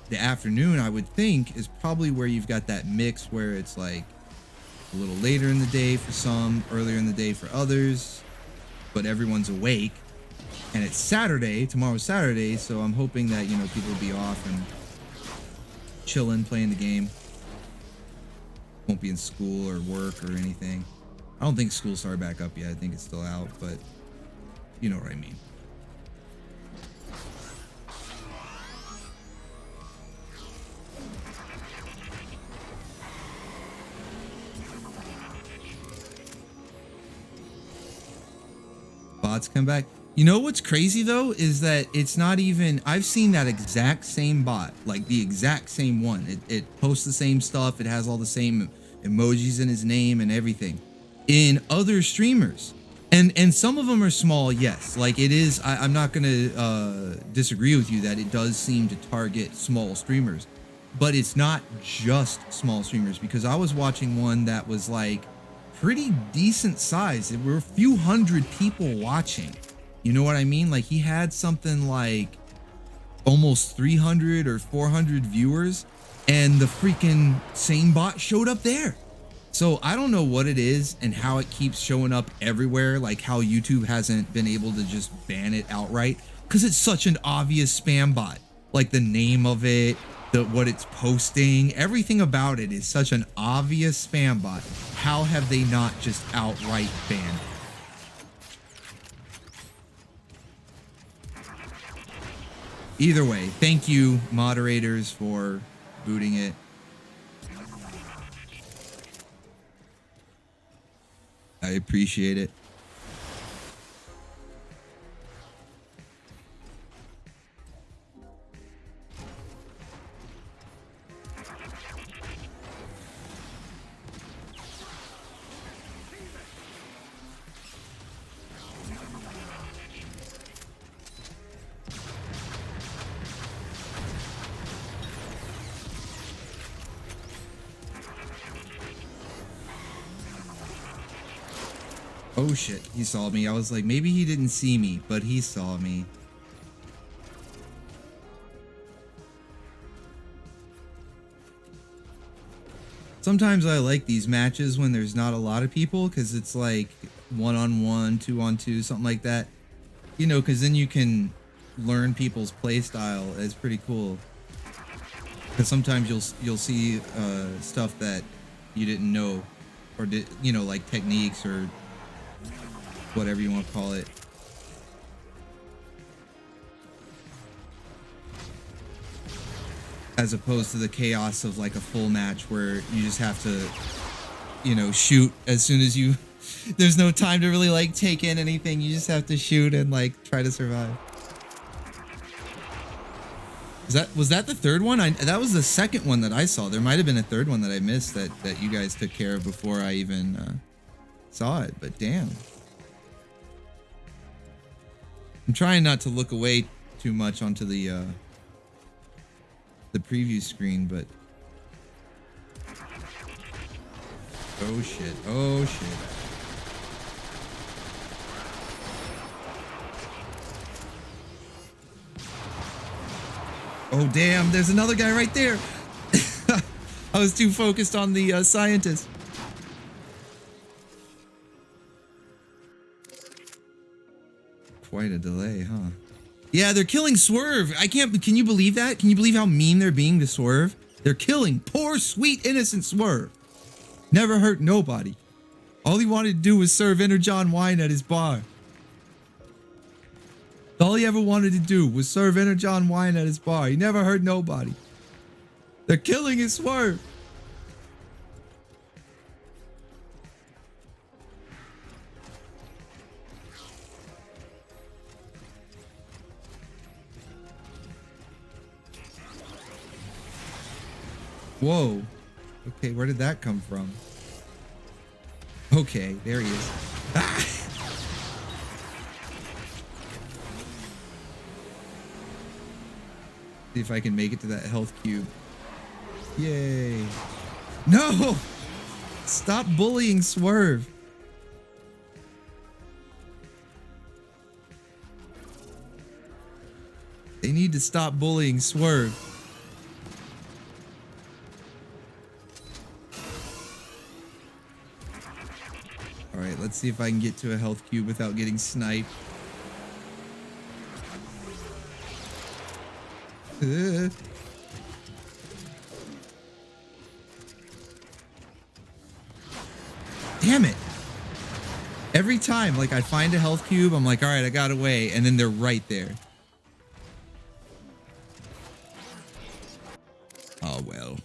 the afternoon, I would think, is probably where you've got that mix where it's like a little later in the day for some, earlier in the day for others, but everyone's awake. And it's Saturday, tomorrow's Saturday, so I'm hoping that, you know, people will be off and chilling, playing the game. Won't be in school or work or anything. I don't think school started back up yet. I think it's still out, but you know what I mean. Bots come back. You know what's crazy though is that it's not even, I've seen that exact same bot, like the exact same one. It posts the same stuff. It has all the same emojis in his name and everything in other streamers. And some of them are small, yes. Like it is, I'm not gonna disagree with you that it does seem to target small streamers, but it's not just small streamers, because I was watching one that was like pretty decent size. There were a few hundred people watching. You know what I mean? Like he had something like almost 300 or 400 viewers, and the freaking same bot showed up there. So I don't know what it is and how it keeps showing up everywhere, like how YouTube hasn't been able to just ban it outright, because it's such an obvious spam bot. Like the name of it, what it's posting, everything about it is such an obvious spam bot. How have they not just outright banned it? Either way, thank you, moderators, for booting it. I appreciate it. Oh shit, he saw me. I was like, maybe he didn't see me, but he saw me. Sometimes I like these matches when there's not a lot of people, because it's like 1-on-1, 2-on-2, something like that. You know, because then you can learn people's play style. It's pretty cool. Because sometimes you'll see stuff that you didn't know, or did, you know, like techniques or whatever you want to call it. As opposed to the chaos of like a full match where you just have to, you know, shoot as soon as you, there's no time to really like take in anything. You just have to shoot and like try to survive. Was that the third one? That was the second one that I saw. There might have been a third one that I missed that you guys took care of before I even saw it, but damn. I'm trying not to look away too much onto the preview screen, but oh shit, oh shit. Oh damn, there's another guy right there. I was too focused on the scientist. Quite a delay, huh? Yeah, they're killing Swerve. Can you believe that? Can you believe how mean they're being to Swerve? They're killing poor, sweet, innocent Swerve. Never hurt nobody. All he wanted to do was serve Energon wine at his bar. All he ever wanted to do was serve Energon wine at his bar. He never hurt nobody. They're killing his Swerve. Whoa. Okay, where did that come from? Okay, there he is. Ah! See if I can make it to that health cube. Yay. No! Stop bullying Swerve. They need to stop bullying Swerve. Alright, let's see if I can get to a health cube without getting sniped. Damn it. Every time, like, I find a health cube, I'm like, alright, I got away, and then they're right there. Oh, well.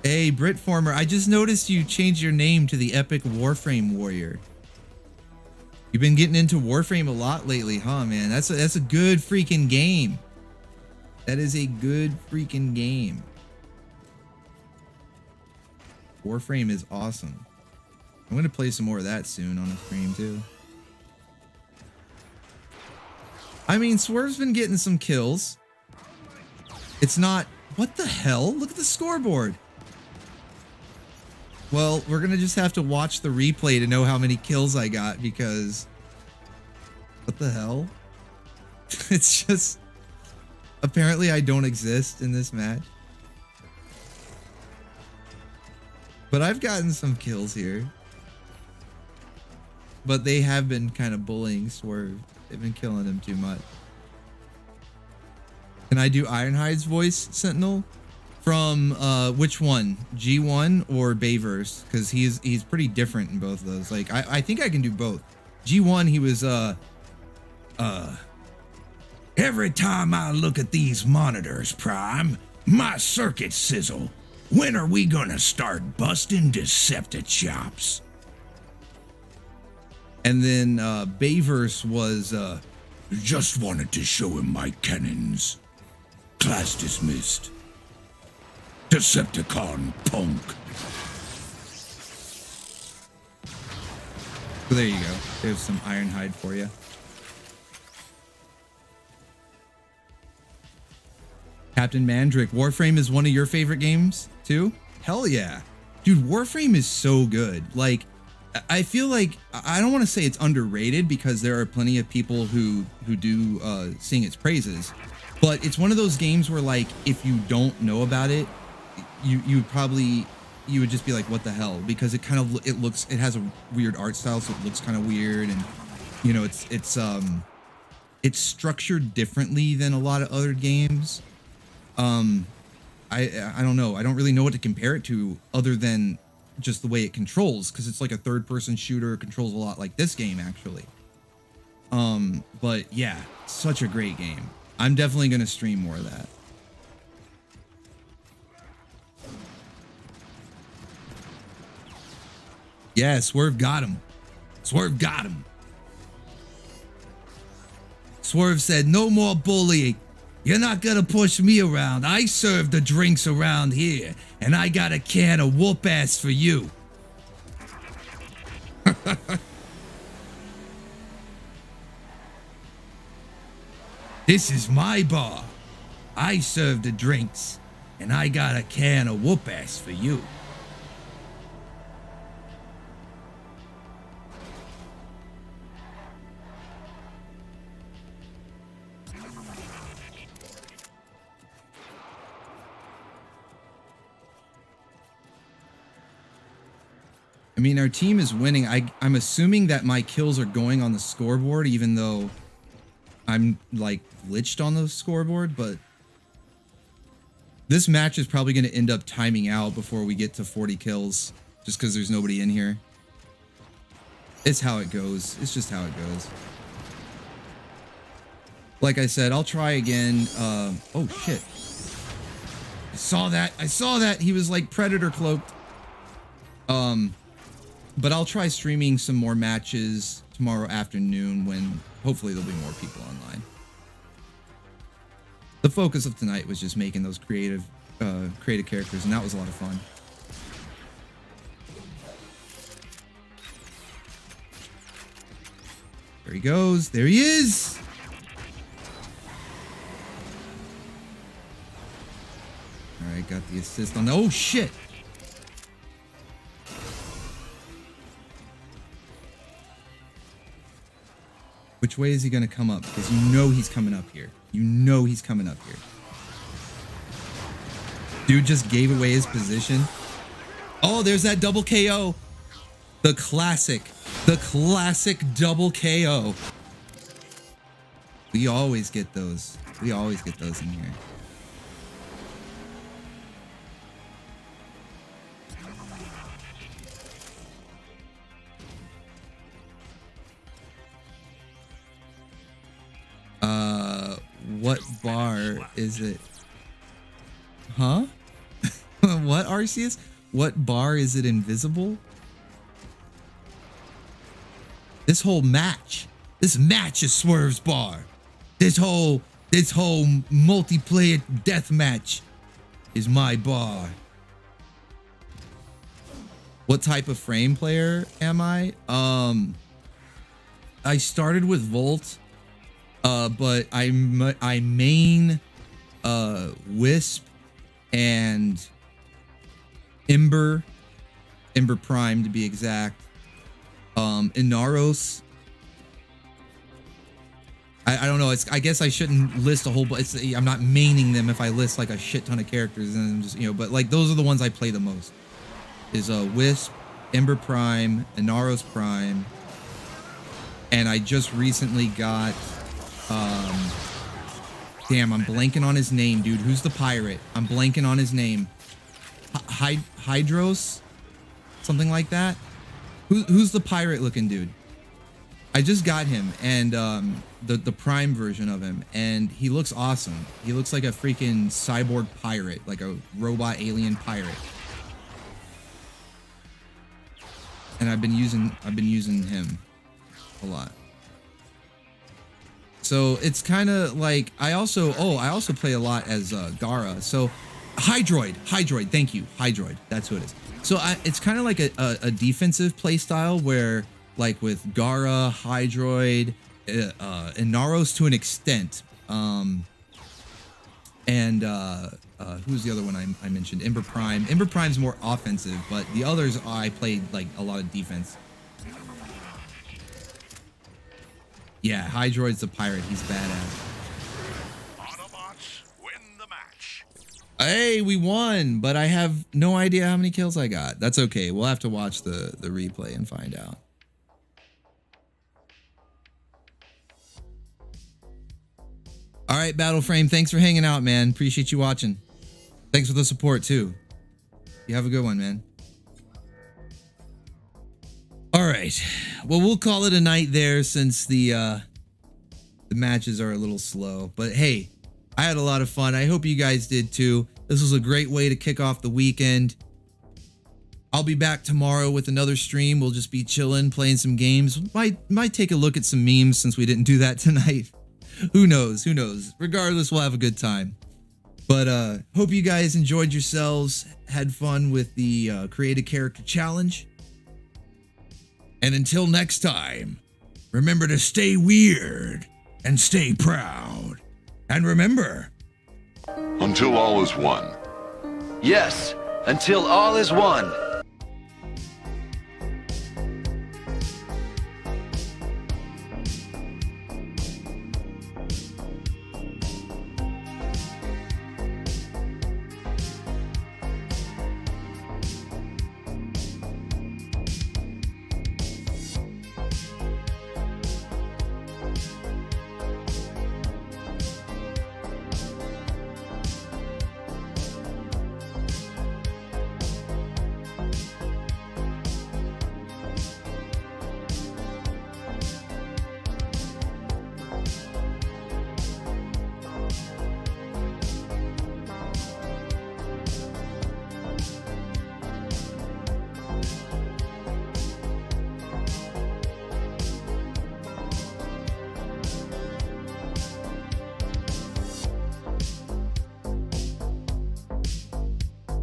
Hey, Britformer, I just noticed you changed your name to the Epic Warframe Warrior. You've been getting into Warframe a lot lately, huh, man? That's a good freaking game. That is a good freaking game. Warframe is awesome. I'm gonna play some more of that soon on the stream too. I mean, Swerve's been getting some kills. It's not... What the hell? Look at the scoreboard. Well, we're gonna just have to watch the replay to know how many kills I got, because... What the hell? It's just... Apparently I don't exist in this match. But I've gotten some kills here. But they have been kind of bullying Swerve. They've been killing him too much. Can I do Ironhide's voice, Sentinel? From which one? G1 or Bayverse? Because he's pretty different in both of those. Like I think I can do both. G1 he was Every time I look at these monitors, Prime, my circuits sizzle. When are we gonna start busting Deceptichops? And then Bayverse was just wanted to show him my cannons. Class dismissed. Decepticon punk. So there you go. There's some Ironhide for you. Captain Mandrick. Warframe is one of your favorite games too? Hell yeah. Dude, Warframe is so good. Like, I feel like, I don't want to say it's underrated because there are plenty of people who do sing its praises, but it's one of those games where, like, if you don't know about it, you would just be like, what the hell? Because it has a weird art style, so it looks kind of weird, and you know, it's structured differently than a lot of other games. I don't know. I don't really know what to compare it to other than just the way it controls, because it's like a third-person shooter. It controls a lot like this game, actually. But yeah, such a great game. I'm definitely gonna stream more of that. Yeah, Swerve got him. Swerve got him. Swerve said, no more bullying. You're not gonna push me around. I serve the drinks around here, and I got a can of whoop ass for you. This is my bar. I serve the drinks, and I got a can of whoop ass for you. I mean, our team is winning. I'm assuming that my kills are going on the scoreboard, even though I'm like glitched on the scoreboard, but this match is probably going to end up timing out before we get to 40 kills, just because there's nobody in here. It's how it goes. It's just how it goes. Like I said, I'll try again. Oh shit. I saw that. He was like Predator cloaked. But I'll try streaming some more matches tomorrow afternoon when hopefully there'll be more people online. The focus of tonight was just making those creative characters, and that was a lot of fun. There he goes. There he is. All right, got the assist on. Oh shit. Which way is he going to come up? Because you know he's coming up here. You know he's coming up here. Dude just gave away his position. Oh, there's that double KO. The classic double KO. We always get those. We always get those in here. What bar is it? Huh? What, Arceus? What bar is it invisible? This whole match. This match is Swerve's bar. This whole multiplayer death match is my bar. What type of frame player am I? I started with Volt. But I main Wisp and Ember Prime to be exact. Inaros. I don't know. I guess I shouldn't list a whole bunch. I'm not maining them if I list like a shit ton of characters, and just, you know, but like those are the ones I play the most. Is Wisp, Ember Prime, Inaros Prime, and I just recently got. Damn, I'm blanking on his name, dude. Who's the pirate? I'm blanking on his name. Hydros? Something like that? Who's the pirate looking dude? I just got him, and the prime version of him, and he looks awesome. He looks like a freaking cyborg pirate, like a robot alien pirate. And I've been using him a lot. So it's kind of like I also play a lot as Gara. So Hydroid, thank you, Hydroid. That's who it is. So it's kind of like a defensive play style where, like with Gara, Hydroid, and Naros to an extent. And who's the other one I mentioned? Ember Prime. Ember Prime's more offensive, but the others I played like a lot of defense. Yeah, Hydroid's the pirate. He's badass. Autobots win the match. Hey, we won, but I have no idea how many kills I got. That's okay. We'll have to watch the replay and find out. All right, Battleframe, thanks for hanging out, man. Appreciate you watching. Thanks for the support, too. You have a good one, man. All right. Well, we'll call it a night there since the matches are a little slow. But hey, I had a lot of fun. I hope you guys did, too. This was a great way to kick off the weekend. I'll be back tomorrow with another stream. We'll just be chilling, playing some games. Might take a look at some memes since we didn't do that tonight. Who knows? Who knows? Regardless, we'll have a good time. But hope you guys enjoyed yourselves, had fun with the Create a Character Challenge. And until next time, remember to stay weird and stay proud. And remember, Until all is one. Yes, until all is one.